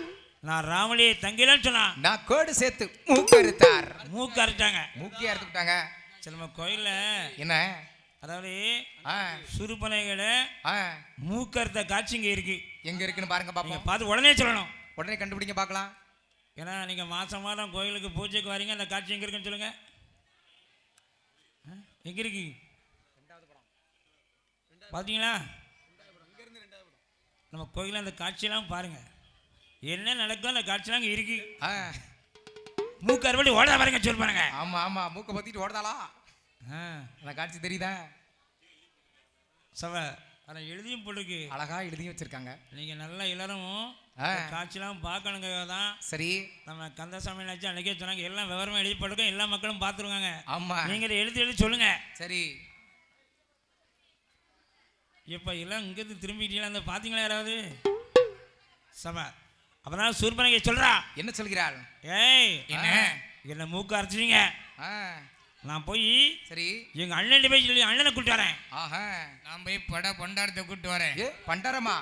நான் ராமலியை தங்கையிலன்னு சொன்னான். நான் கோடு சேர்த்து மூக்கறுத்தார். மூக்கு அரைச்சாங்க. மூக்கி அறுத்துட்டாங்க. சரி நம்ம கோயில்ல என்ன அதாவது சுருப்பனைகள மூக்கறுத்த காட்சி இங்க இருக்கு. எங்க இருக்குன்னு பாருங்க பாப்போம். பார்த்து உடனே சொல்லணும். உடனே கண்டுபிடிங்க பார்க்கலாம். ஏன்னா நீங்க மாசம் மாதம் கோயிலுக்கு பூஜைக்கு வரீங்க. அந்த காட்சி எங்க இருக்குன்னு சொல்லுங்க. எங்க இருக்கு பாத்தீங்களா? நம்ம கோயில அந்த காட்சியெல்லாம் பாருங்க. என்ன நடக்கும் அந்த காட்சியெல்லாம் இங்க இருக்கு. மூக்கு அறுபடி ஓட பாருங்க சொல்லி பாருங்க. ஆமா ஆமா மூக்க பத்திட்டு ஓடுதாளா? அந்த காட்சி தெரியுதா? சவ அதை எழுதியும் போட்டுருக்கு. அழகா எழுதியும் வச்சிருக்காங்க. நீங்க நல்லா எல்லாரும் காட்சியெல்லாம் பார்க்கணுங்க தான். சரி நம்ம கந்தசாமி நினைச்சு அன்னைக்கே சொன்னாங்க. எல்லாம் விவரமா எழுதி போட்டுருக்கோம். எல்லா மக்களும் பார்த்துருவாங்க. ஆமா நீங்க எழுதி எழுதி சொல்லுங்க. சரி இப்போ எல்லாம் இங்கேருந்து திரும்பிட்டீங்களா அந்த பார்த்தீங்களா யாராவது சபா அப்பதான் சூர்பனகை சொல்றா என்ன சொல்கிறாள்? ஏய் என்ன என்ன மூக்கு அரைச்சிங்க ஆ, நான் போய் சரி. எங்க அண்ணன் போய் சொல்லி அண்ணனை கூப்பிட்டு வரேன் ஆஹா. நான் போய் பொண்டாரத்தை கூட்டு வரேன். ஏ பண்டாரமா?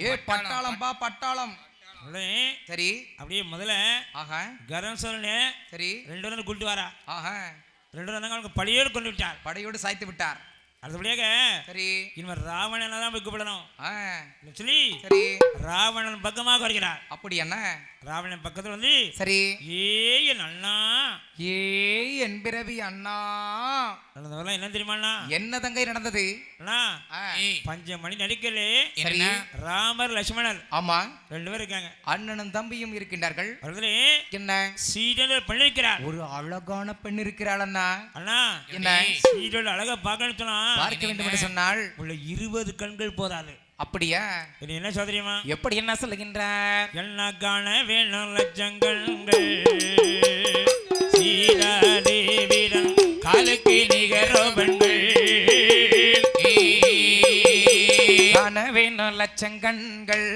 ஏ பட்டாளம் பா பட்டாளம். உடனே சரி. அப்படியே முதல்ல ஆஹா. கரம் சொல்லு சரி. 2 பேரும் கூப்பிட்டு வரா. ஆஹா. 2 பேரும் அவனுக்கு பழியோடு கொண்டு விட்டார். படையோடு சாய்த்து விட்டார். அடுத்தபடியாக சரி. இனிமேல் ராவணனை தான் போய் கூப்பிடணும் ஆ, சொல்லி சரி. ராவணன் பக்கமாக வருகிறார். அப்படி என்ன? ராவணன் பக்கத்தில் வந்து சரி. என் அண்ணா ஏ என் பிறவி அண்ணா. நடந்தவெல்லாம் என்ன தெரியுமாண்ணா? என்ன தங்கை நடந்தது? அண்ணா ஆ, ஏய், 5 மணி நடிக்கல சரி. ராமர் லட்சுமணர் ஆமா. 2 பேர் இருக்காங்க. அண்ணனும் தம்பியும் இருக்கின்றார்கள். அதுல என்ன? சீடல் பண்ணிருக்கிறார். ஒரு அழகான பெண் இருக்கிறாள் அண்ணா. அண்ணா என்ன? சீடல் அழகா பார்க்கணும் சொன்னா பார்க்க வேண்டும் என்று சொன்னாள். உள்ள 20 கண்கள் போதாது. அப்படியா? இது என்ன சோதரியுமா? எப்படி என்ன சொல்லுகின்ற? என்ன காண வேணும் லட்சங்கண்கள் சீதாதேவிடன் காலுக்கு நிகரோ பெண்கள். கனவேன லட்சங்கண்கள்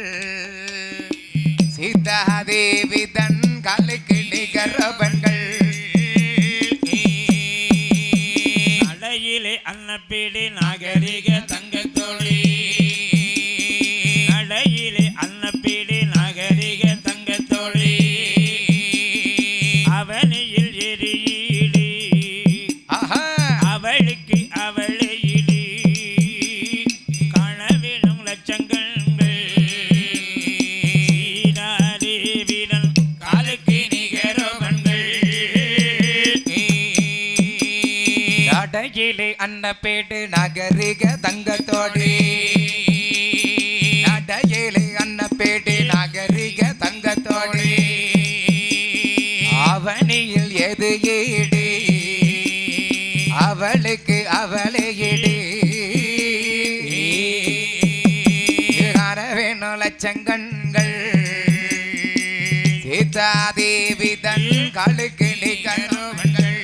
சீதாதேவி தன் காலுக்கு நிகரபன்கள். நடையிலே அன்னப்பீடி நாகரிக தங்கத்தோழி நடையிலே அன்னப்பீடி நாகரிக தங்கத்தோழி அவனியில் எரியிடி ஆஹா. அவளுக்கு அவளையிடி காணவேணும் லட்சங்கண்கள் சீதாதேவிடன் காலுக்கு நிகரோ பெண்கள். நடையிலே அன்னப்பேட்டு நகரிக தங்கத்தோடி. நடையிலே அன்னப்பேட்டு நகரிக தங்கத்தோடி. அவனியில் எது ஈடு அவளுக்கு அவளை இடி. வேணும் லட்சங்கண்கள் சீதாதேவி தன் காலுக்கு நிகரபன்கள்.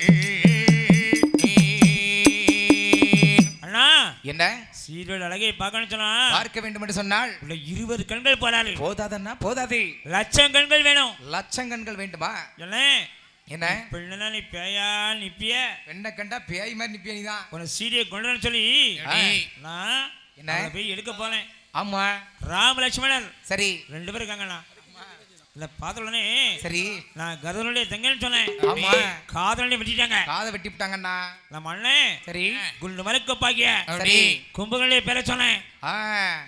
அண்ணா என்ன? சீரோட அழகை பார்க்கணும் சொன்னா பார்க்க வேண்டும் என்று சொன்னால் உள்ள 20 கண்கள் போதாது. போதாதன்னா போதாது. லட்சம் கண்கள் வேணும். லட்சங்கண்கள் வேண்டுமா? என்ன என்ன? பிள்ளைனா நீ பேயா நிப்பிய பெண்ணை கண்டா பேய் மாதிரி நிப்பிய நீதான். உன சீரியை கொண்டு வர சொல்லி ஏய், நான் என்ன? அவனை போய் எடுக்க போனேன். ஆமா. ராம லட்சுமணர் சரி. 2 பேர் இருக்காங்கண்ணா. இல்ல பார்த்த உடனே சரி. நான் கருதனுடைய தங்கன்னு சொன்னேன். ஆமா. காதலனை வெட்டிட்டாங்க. காதை வெட்டி விட்டாங்கண்ணா. நம்ம அண்ணன் சரி. குண்டு மலைக்கு பாக்கிய சரி. கும்பகனுடைய பேரை சொன்னேன். ஆ.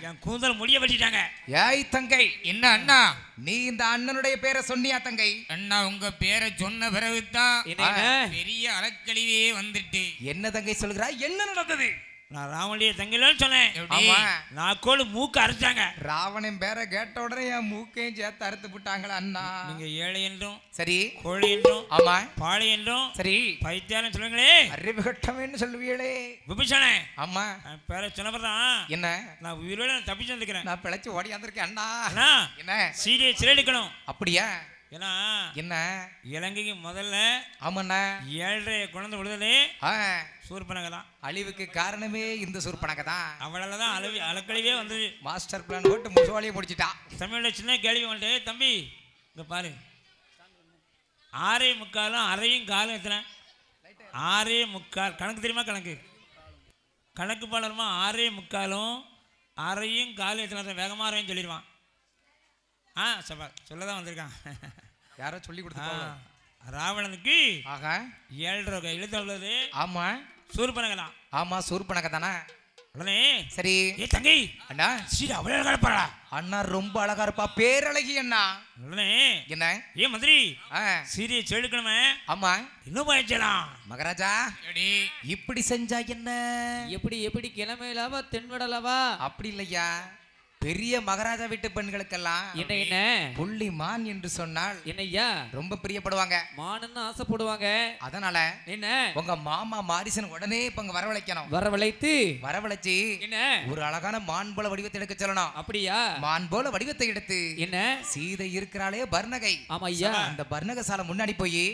என் கூந்தல் முடிய வெட்டிட்டாங்க. ஏய் தங்கை, என்ன அண்ணா? நீ இந்த அண்ணனுடைய பேரை சொன்னியா தங்கை? அண்ணா உங்க பேரை சொன்ன பிறகுதான் என்னங்க? பெரிய அலக்கழிவே வந்துட்டு. என்ன தங்கை சொல்கிறாய்? என்ன நடந்தது? நான் ராமனுடைய தங்கலன்னு சொன்னேன். எப்படி? ஆமா. நான் கோடு மூக்கு அரைச்சாங்க. ராவணன் பேரை கேட்ட உடனே என் மூக்கையும் சேர்த்து அறுத்து விட்டாங்களா அண்ணா? நீங்க ஏழை என்றும் சரி. கோழி என்றும் ஆமா. பாழை என்றும் சரி. பைத்தியாரம் சொல்லுங்களே அறிவு கட்டவேன்னு சொல்லுவீங்களே. விபிஷனே ஆமா. பேர சொன்னப்பதான் என்ன? நான் உயிரோட தப்பிச்சு வந்துக்கிறேன். நான் பிழைச்சு ஓடி வந்திருக்கேன் அண்ணா. அண்ணா என்ன? சீரியை சிறையெடுக்கணும். அப்படியா? ஏன்னா என்ன? இலங்கைக்கு முதல்ல ஆமாண்ணா. 7.5 குழந்தை விடுதலே ஆ. சூர்பனக தான். அழிவுக்கு காரணமே இந்த சூர்பனக தான். அவளால தான் அலக்கழிவே வந்தது. மாஸ்டர் பிளான் போட்டு முசுவாலியை முடிச்சிட்டா. தமிழோட சின்ன கேள்வி வந்துட்டு தம்பி இங்க பாரு 6:45 அரையும் காலம் எத்தனை? 6:45 கணக்கு தெரியுமா? கணக்கு பாடலுமா? 6:45 அரையும் காலம் எத்தனை? வேகமாக அரையும் சொல்லிடுவான். ஆ சபா சொல்ல தான் வந்திருக்கான். யாரோ சொல்லி கொடுத்தாங்க. ராவணனுக்கு ஆகா. 7.5 எழுத்து உள்ளது. ஆமா. சூர்பனகலாம். ஆமா சூர்பனக தானே. உடனே சரி. ஏ தங்கி அண்ணா. சீடா அவ்வளோ கலப்பறா. அண்ணா ரொம்ப அழகா இருப்பா, பேரழகி அண்ணா. உடனே என்ன? ஏ மந்திரி ஆ. சீரியை செடுக்கணுமே. ஆமா. இன்னும் போயிடலாம். மகாராஜா எடி, இப்படி செஞ்சா என்ன? எப்படி எப்படி கிளமையிலாவா தென்வடலாவா? அப்படி இல்லையா, பெரிய மகாராஜா வீட்டு பெண்களுக்கெல்லாம் என்ன என்ன புள்ளி மான் என்று சொன்னால் என்னய்யா ரொம்ப பிரியப்படுவாங்க, மானுன்னு ஆசைப்படுவாங்க. அதனால என்ன உங்க மாமா மாரிசன் உடனே இப்ப அங்க வரவழைக்கணும். வரவழைத்து வரவழைச்சு என்ன ஒரு அழகான மான் போல வடிவத்தை எடுக்க சொல்லணும். அப்படியா? மான் போல வடிவத்தை எடுத்து என்ன சீதை இருக்கிறாளே பர்ணகை, ஆமா ஐயா, அந்த பர்ணக சாலை முன்னாடி போய்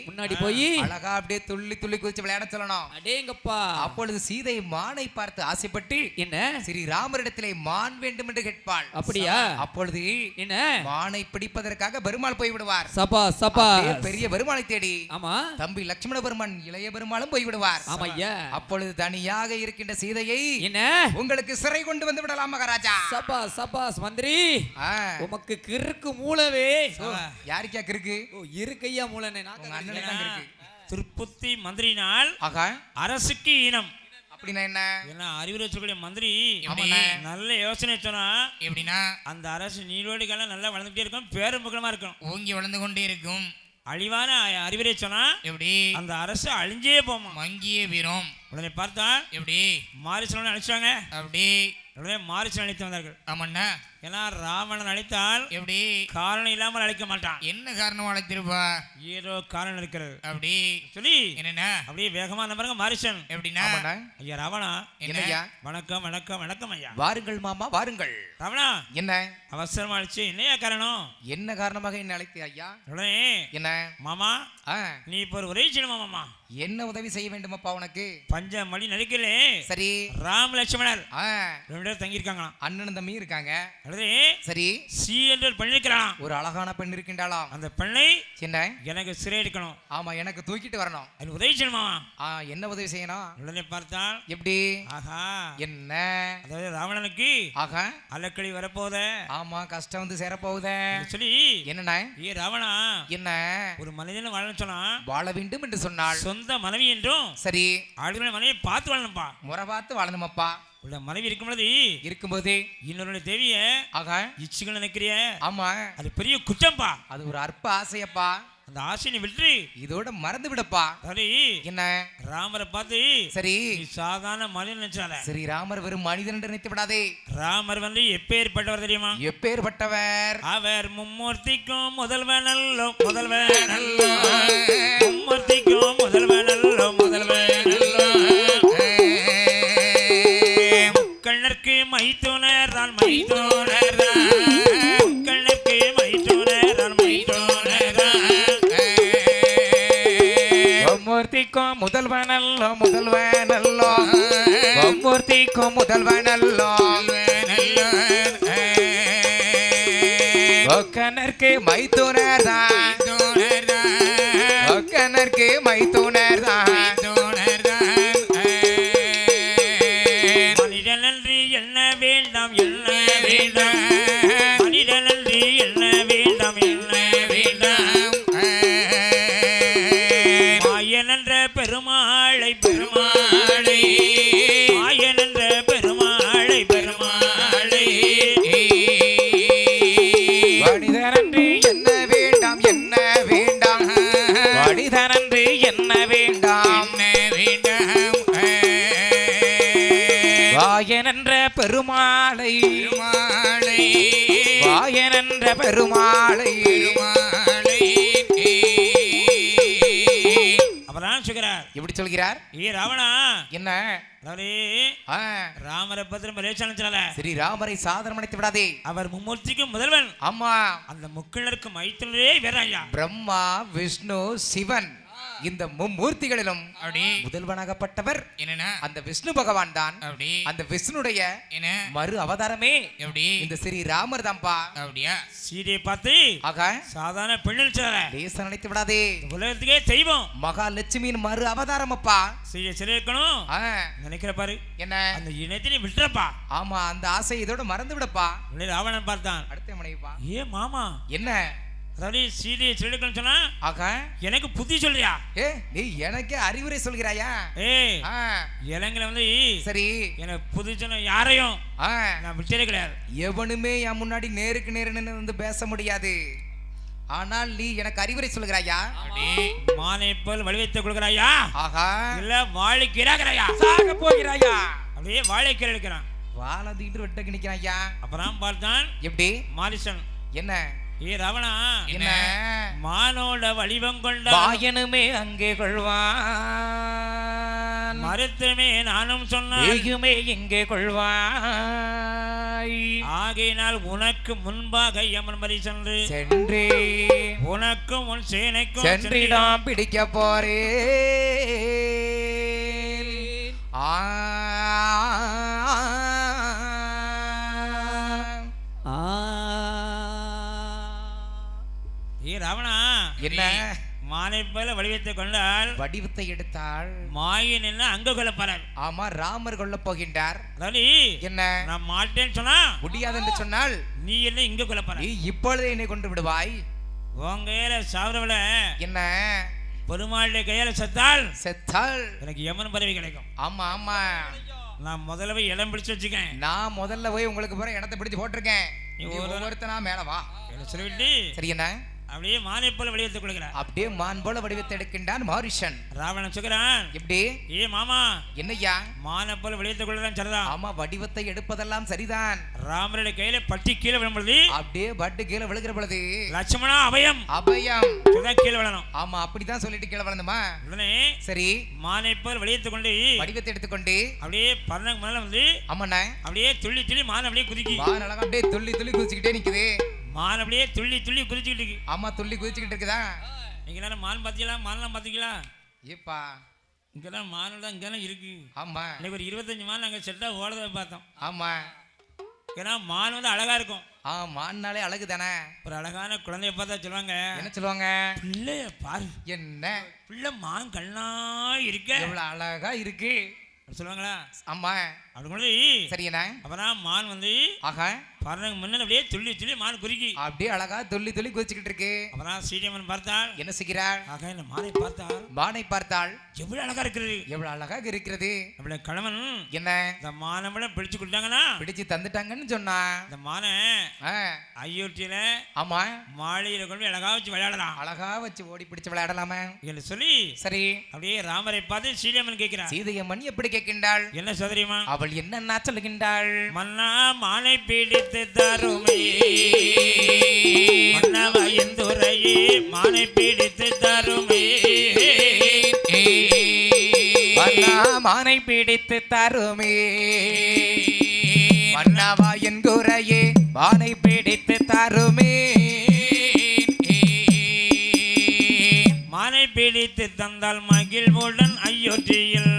அழகா அப்படியே துள்ளி துள்ளி குதிச்சு விளையாட சொல்லணும். அடேங்கப்பா. அப்பொழுது சீதை மானை பார்த்து ஆசைப்பட்டு என்ன ஸ்ரீ ராமரிடத்திலே மான் வேண்டும் என்று கேட்பாள். அப்படியா? அப்பொழுது என்ன மானை பிடிப்பதற்காக பெருமாள் போய் விடுவார். சபா சபா பெரிய பெருமாளை தேடி ஆமா தம்பி லட்சுமண பெருமான் இளைய பெருமாளும் போய் விடுவார். ஆமா ஐயா. அப்பொழுது தனியாக இருக்கின்ற சீதையை என்ன உங்களுக்கு சிறை கொண்டு வந்து விடலாம் மகாராஜா. சபா சபா மந்திரி, ஆ. உமக்கு கிறுக்கு மூலவே யாருக்கா கிறுக்கு? இருக்கையா மூலனே உங்க அண்ணனுக்கு தான் கிறுக்கு. திருப்பத்தி மந்திரினால் ஆகா, அரசுக்கு ஈனம். அப்படின்னா என்ன? ஏன்னா அறிவுரை சொல்லக்கூடிய மந்திரி ஆமாண்ணே. நல்ல யோசனை சொன்னா எப்படின்னா அந்த அரசு நீரோடிகள்லாம் நல்லா வளர்ந்துட்டே இருக்கும், பேரும் புகழமா இருக்கும், ஓங்கி வளர்ந்து கொண்டே இருக்கும். அழிவான அறிவுரை சொன்னா எப்படி அந்த அரசு அழிஞ்சே போமா. மங்கியே வீரம். உடனே பார்த்தா எப்படி மாரிசன் அழிச்சாங்க. அப்படி உடனே மாரிசன் அழித்து வந்தார்கள். ஆமாண்ணா. ஏன்னா ராவணன் அழித்தால் எப்படி காரணம் இல்லாமல் அழிக்க மாட்டான், என்ன காரணம் அழைத்திருப்பா? ஏதோ காரணம் இருக்கிறது அப்படி சொல்லி என்னன்னா அப்படியே வேகமா நம்புறாங்க மாரிசன். எப்படின்னா ஆமாண்ணா. ஐயா ராவணா, என்னய்யா? வணக்கம் வணக்கம் வணக்கம் ஐயா. வாருங்கள் மாமா வாருங்கள். ராவணா, என்ன அவசரமா அழிச்சு என்னையா காரணம்? என்ன காரணமாக என்ன அழைத்து ஐயா? உடனே என்ன மாமா ஆ, நீ இப்போ ஒரு உதவி செய்யணுமா மாமா? என்ன உதவி செய்ய வேண்டுமப்பா உனக்கு? பஞ்ச மணி நடிக்கலே சரி. ராம் லட்சுமணர் ஆ, 2 பேர் தங்கி இருக்காங்களாம். அண்ணன் தம்பி இருக்காங்க. உடனே சரி. சி என்று ஒரு பெண் இருக்கிறான். ஒரு அழகான பெண் இருக்கின்றாளாம். அந்த பெண்ணை என்ன? எனக்கு சிறை எடுக்கணும், ஆமா, எனக்கு தூக்கிட்டு வரணும். அது உதவி செய்யணுமா? என்ன உதவி செய்யணும்? உடனே பார்த்தால் எப்படி? ஆஹா, என்ன? அதாவது ராவணனுக்கு ஆகா, அலக்களி வரப்போத ஆமா, கஷ்டம் வந்து சேரப்போகுதே சொல்லி என்னண்ணா? ஏ ராவணா, என்ன ஒரு மனிதன் வாழணும்னு சொன்னா வாழ வேண்டும் என்று சொன்னாள். சொந்த மனைவி என்றும் சரி. ஆளுநர் மனைவி பார்த்து வாழணும்பா. முறை பார்த்து வாழணுமப்பா. உள்ள மனைவி இருக்கும் பொழுது இருக்கும்போது இன்னொரு தேவிய ஆகா, இச்சுகள் நினைக்கிறிய ஆமா, அது பெரிய குற்றம்பா. அது ஒரு அற்ப ஆசையப்பா. அந்த ஆசை நீ விட்டு இதோட மறந்து விடப்பா. சரி என்ன? ராமரை பார்த்து சரி. நீ சாதாரண மனிதன் நினைச்சாத. சரி, ராமர் வெறும் மனிதன் என்று நினைத்து விடாதே. ராமர் வந்து எப்பேற்பட்டவர் தெரியுமா? எப்பேற்பட்டவர்? அவர் மும்மூர்த்திக்கும் முதல்வன் அல்லோ, முதல்வன் அல்லோ, மும்மூர்த்திக்கும் முதல்வன் அல்லோ, முதல்வன் அல்லோ, முக்கண்ணருக்கு மைத்துனர் தான், மைத்துனர் தான், முக்கண்ணருக்கு மைத்துனர் தான், மைத்துனர் தான், மூர்த்திக்கும் முதல்வனல்லோ, முதல்வனல்லோ, மூர்த்திக்கும் முதல்வனல்லோ, ஒக்கனருக்கு மைத்துனர்தான், ஒக்கனருக்கு மைத்துனர்தான், மனிதன் நன்றி என்ன வேண்டாம், என்ன வேண்டாம், மனிதன் நன்றி என்ன வேண்டாம், என்ன வேண்டாம், மாயனென்ற பெருமாளை, பெருமாளை, மாயனென்ற பெருமாளை, பெருமாளை, மனிதனன்று என்ன வேண்டாம், என்ன வேண்டாம், மனிதனன்று என்ன வேண்டாம், வாயனென்ற பெருமாளை, வாயனென்ற பெருமாளை. அப்புறம் சொல்கிறார். எப்படி சொல்கிறார்? ஏ ராவணா, என்ன? அதாவது ஆ, ராமரை பத்திரம் பலேச்சால சரி, ராமரை சாதனம் அடைத்து விடாதே. அவர் மும்மூர்த்திக்கும் முதல்வன். ஆமா, அந்த முக்கிழருக்கு மைத்துனரே வேற ஐயா. பிரம்மா, விஷ்ணு, சிவன் இந்த மும்மூர்த்திகளிலும் அப்படி முதல்வனாகப்பட்டவர் என்னன்னா அந்த விஷ்ணு பகவான் தான். அப்படி அந்த விஷ்ணுடைய என்ன மறு அவதாரமே எப்படி இந்த ஸ்ரீ ராமர் தான்பா. அப்படியா? சீதையை பார்த்து ஆக சாதாரண பெண் நினைச்சால லேசா நினைத்து விடாதே. உலகத்துக்கே தெய்வம் மகாலட்சுமியின் மறு அவதாரம் அப்பா. சீதை சிறை இருக்கணும் ஆ, நினைக்கிற பாரு. என்ன? அந்த இனத்தை நீ விட்டுறப்பா. ஆமா, அந்த ஆசை இதோட மறந்து விடப்பா. உடனே ராவணன் பார்த்தான். அடுத்த மனைவிப்பா. ஏ மாமா, என்ன? அதாவது சீதையை சிறை எடுக்கணும்னு சொன்னா ஆக எனக்கு புத்தி சொல்றியா? நீ எனக்கே அறிவுரை சொல்கிறாயா? ஏய், ஆ, இலங்கையில வந்து சரி. எனக்கு புத்தி சொன்ன யாரையும் ஆ, நான் விட்டதே கிடையாது. எவனுமே என் முன்னாடி நேருக்கு நேரு நின்னு வந்து பேச முடியாது. ஆனால் நீ எனக்கு அறிவுரை சொல்கிறாயா? மானை போல் வடிவத்தை கொடுக்கிறாயா? ஆகா, இல்ல வாழைக்கீராகிறாயா? சாக போகிறாயா? அப்படியே வாழைக்கீரை எடுக்கிறான். வாழை தூக்கிட்டு வெட்டக்கு நிக்கிறான் ஐயா. அப்புறம் பார்த்தான் எப்படி மாரிசன். என்ன ஏ ராவணா, என்ன மானோட வடிவம் கொண்ட வாயனுமே அங்கே கொள்வான், மறுத்துமே நானும் சொன்னேன் ஏயுமே எங்கே கொள்வாய். ஆகையினால் உனக்கு முன்பாக யமன் மரி சென்று சென்றே உனக்கும் உன் சேனைக்கும் சென்றிடம் பிடிக்க போறே. ஏ ராவணா, என்ன மானை போல வடிவத்தை கொண்டால் வடிவத்தை எடுத்தாள் மாயின் என்ன அங்க கொல்லப்பார். ஆமா ராமர் கொல்ல போகின்றார். அதாவது என்ன நான் மாட்டேன்னு சொன்னா முடியாது என்று சொன்னால் நீ என்ன இங்க கொல்லப்பார். நீ இப்பொழுதே என்னை கொண்டு விடுவாய். உன் கையில சாவரவள என்ன பெருமாளுடைய கையால செத்தால் செத்தாள். எனக்கு யமன் பதவி கிடைக்கும். ஆமா ஆமா நான் முதல்ல போய் இடம் பிடிச்சு வச்சுக்கேன். நான் முதல்ல போய் உங்களுக்கு போற இடத்தை பிடிச்சு போட்டிருக்கேன். நீ நீ ஒவ்வொருத்தனா மேல வா. சொல்லிவிட்டு சரி என்ன அப்படியே மானை போல வடிவத்தை கொடுக்கிறார். அப்படியே மான் போல வடிவத்தை எடுக்கின்றான் மாரிஷன். ராவணன் சொல்கிறான், எப்படி ஏ மாமா என்னய்யா? மானை போல வடிவத்தை கொள்ளதான் சரிதான். ஆமா வடிவத்தை எடுப்பதெல்லாம் சரிதான். ராமருடைய கையில பட்டி கீழே விழும் பொழுது அப்படியே பட்டு கீழே விழுகிற பொழுது லட்சுமணா அபயம் அபயம் சொல்லிதான் கீழே விழணும். ஆமா அப்படிதான் சொல்லிட்டு கீழே விழுந்துமா. உடனே சரி மானை போல் வடிவத்தை கொண்டு வடிவத்தை எடுத்துக்கொண்டு அப்படியே பரணங்க மேல வந்து ஆமாண்ணா அப்படியே துள்ளி துள்ளி மான் அப்படியே குதிக்கி மான் அழகா அப்படியே துள்ளி துள்ளி குதிச்சுக்கிட்டே நிக்குது. மான் அப்படியே துள்ளி துள்ளி குதிச்சுக்கிட்டு இருக்கு. ஆமா துள்ளி குதிச்சுக்கிட்டு இருக்குதா. நீங்க எல்லாரும் மான் பாத்தீங்களா? மான்லாம் பாத்தீங்களா? ஏப்பா இங்கெல்லாம் மானெல்லாம் இங்கெல்லாம் இருக்கு. ஆமா இன்னைக்கு ஒரு 25 மான் நாங்கள் செட்டா ஓடதை பார்த்தோம். ஆமா ஏன்னா மான் வந்து அழகா இருக்கும். மான்னாலே அழகு தானே. ஒரு அழகான குழந்தைய பார்த்தா சொல்லுவாங்க, என்ன சொல்லுவாங்க? பிள்ளைய பாரு, என்ன பிள்ளை மான் கண்ணா இருக்க எவ்வளவு அழகா இருக்கு சொல்லுவாங்களா? ஆமா அப்படி கூட சரி என்ன அப்பதான் மான் வந்து ஆஹா பறங்க முன்ன அப்படியே துள்ளி துள்ளி மான் குறுக்கி அப்படியே அழகா துள்ளி துள்ளி குதிச்சுக்கிட்டு இருக்கு. அப்பதான் சீரியம்மன் பார்த்தாள். என்ன செய்கிறாள்? ஆக இந்த மானை பார்த்தாள். மானை பார்த்தாள். எவ்வளவு அழகா இருக்கிறது, எவ்வளவு அழகாக இருக்கிறது. நம்மள கணவன் என்ன இந்த மானை விட பிடிச்சு கொடுத்தாங்கன்னா பிடிச்சு தந்துட்டாங்கன்னு சொன்னா இந்த மானை அயோத்தியில ஆமா மாளிகையில கொண்டு போய் அழகா வச்சு விளையாடலாம், அழகா வச்சு ஓடி பிடிச்சு விளையாடலாமே என்று சொல்லி சரி அப்படியே ராமரை பார்த்து சீரியம்மன் கேட்கிறார். சீதையம்மன் எப்படி கேட்கின்றாள்? என்ன சோதரிமா? அவள் என்னன்னா சொல்லுகின்றாள்? மன்னா மானை பீடித்து தருமே மன்னவா எந்துரையே மானை பீடித்து தருமே மன்னா மானை பிடித்து தருமே மன்னவா என் குறையே மானை பிடித்து தருமே. மானை பீடித்து தந்தால் மகிழ்வுடன் அயோத்தியில்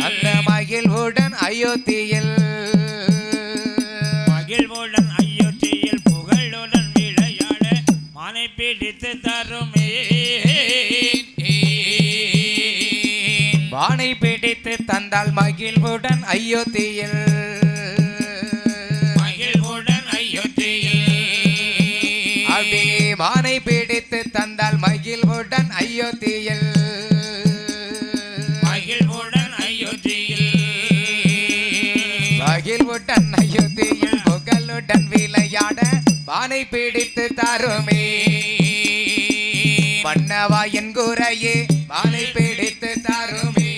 அந்த மகிழ்வுடன் அயோத்தியில் மகிழ்வுடன் அயோத்தியில் புகழுடன் விளையாட மானை பீடித்து தருமே. வானை பிடித்து தந்தால் மகிழ்வுடன் அயோத்தியில் மகிழ்வுடன் அயோத்தியில் அப்படி வானை பிடித்து தந்தால் மகிழ்வுடன் அயோத்தியில் மகிழ்வுடன் அயோத்தியில் மகிழ்வுடன் அயோத்தியில் புகழுடன் விளையாட வானை பிடித்து தருமே மன்னவா என் குறையே வானை பிடித்து தருமே.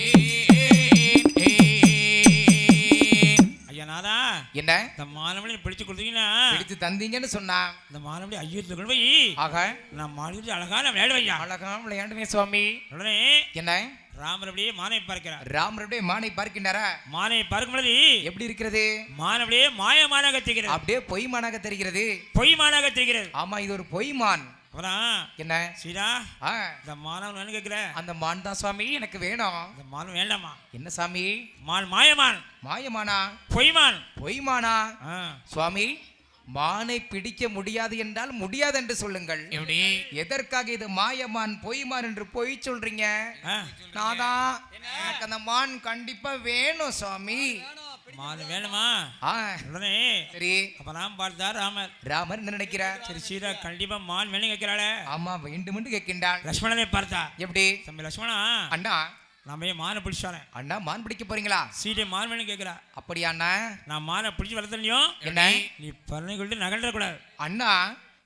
ஐயா நாதா, என்ன இந்த மானவழி பிடிச்சு கொடுத்தீங்கன்னா பிடித்து தந்தீங்கன்னு சொன்னா இந்த மானவழி ஐயத்துல கொண்டு போய் ஆக நான் மாளிகை அழகான விளையாடுவையா. அழகா விளையாண்டுமே சுவாமி. உடனே என்ன ராமர் அப்படியே மானை பார்க்கிறார். ராமருடைய மானை பார்க்கின்றாரா? மானை பார்க்கும் பொழுது எப்படி இருக்கிறது? மான் அப்படியே மாயமானாக தெரிகிறது, அப்படியே பொய் மானாக தெரிகிறது. பொய் மானாக தெரிகிறது. ஆமா இது ஒரு பொய் மான். அப்புறம் என்ன சீதா ஆ, இந்த மானம் என்ன கேட்கிற? அந்த மான் தான் சுவாமி எனக்கு வேணும். இந்த மான் வேண்டாமா? என்ன சாமி? மான் மாயமான், மாயமானா? பொய்மான். பொய் மானா? ஆ, சுவாமி மானை பிடிக்க முடியாது என்றால் முடியாது என்று சொல்லுங்கள். எப்படி எதற்காக இது மாயமான் பொய்மான் என்று பொய் சொல்றீங்க? ஆ, நாதான் எனக்கு அந்த மான் கண்டிப்பா வேணும் சுவாமி. மான் வேணுமா? ஆ, உடனே சரி அப்பதான் பார்த்தார் ராமர். ராமர் என்ன நினைக்கிறார்? சரி சீதா கண்டிப்பா மான் வேணும் கேட்கிறாளே. ஆமா வேண்டும் என்று கேட்கின்றாள். லட்சுமணனை பார்த்தா, எப்படி? தம்பி லட்சுமணா அண்ணா நான் போய் மானை பிடிச்சு வரேன். அண்ணா மான் பிடிக்க போறீங்களா? சீதை மான் வேணும் கேட்கிறா. அப்படியா அண்ணா? நான் மானை பிடிச்சு வளர்த்தலையும் என்ன நீ பறனை கொண்டு நகன்ற கூடாது. அண்ணா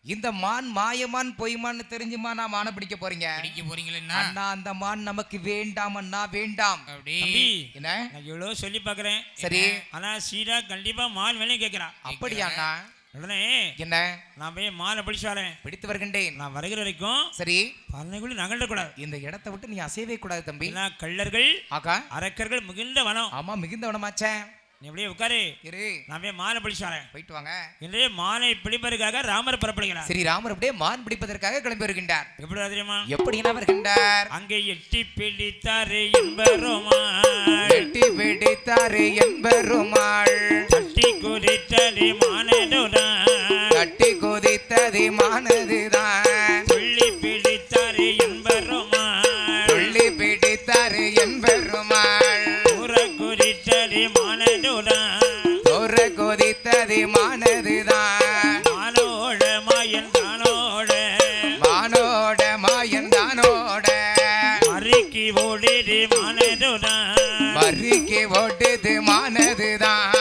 இந்த மான் மாயமான் பொய்மான்னு தெரிஞ்சுமா நான் மானை பிடிக்க போறீங்க பிடிக்க போறீங்களா அண்ணா அந்த மான் நமக்கு வேண்டாம் அண்ணா வேண்டாம் அப்படி தம்பி என்ன நான் எவ்வளோ சொல்லி பார்க்குறேன் சரி ஆனா சீடா கண்டிப்பா மான் வேலையும் கேட்கிறான் அப்படியா அண்ணா உடனே என்ன நான் போய் மானை பிடிச்சு வரேன் பிடித்து வருகின்றேன் நான் வருகிற வரைக்கும் சரி பண்ணைக்குள்ள நகண்ட கூடாது இந்த இடத்தை விட்டு நீ அசையவே கூடாது தம்பி ஏன்னா கள்ளர்கள் ஆகா அரக்கர்கள் மிகுந்த வனம் ஆமா மிகுந்த வனமாச்சே நீ அப்படியே உட்காரு இரு நான் போய் மானை பிடிச்சு வரேன் போயிட்டு வாங்க என்று மானை பிடிப்பதற்காக ராமர் புறப்படுகிறார் சரி ராமர் அப்படியே மான் பிடிப்பதற்காக கிளம்பி வருகின்றார் எப்படி தெரியுமா எப்படி என்ன வருகின்றார் அங்கே எட்டி பிடித்தாரு என்பருமாள் எட்டி பிடித்தாரு என்பருமாள் தட்டி குறித்தடி மானதுதான் கட்டி கொதித்தது மானதுதான் துள்ளி பிடித்தாரு என்பருமாள் துள்ளி பிடித்தாரு என்பருமாள் ஊற குறித்தடி மானதுதான் தோற கொதித்தது மானதுதான் மானோட மாயன் தானோட மானோட மாயன் தானோட மறுக்கி ஓடிடி மானதுதான் மறிக்கு ஓட்டுது மானதுதான்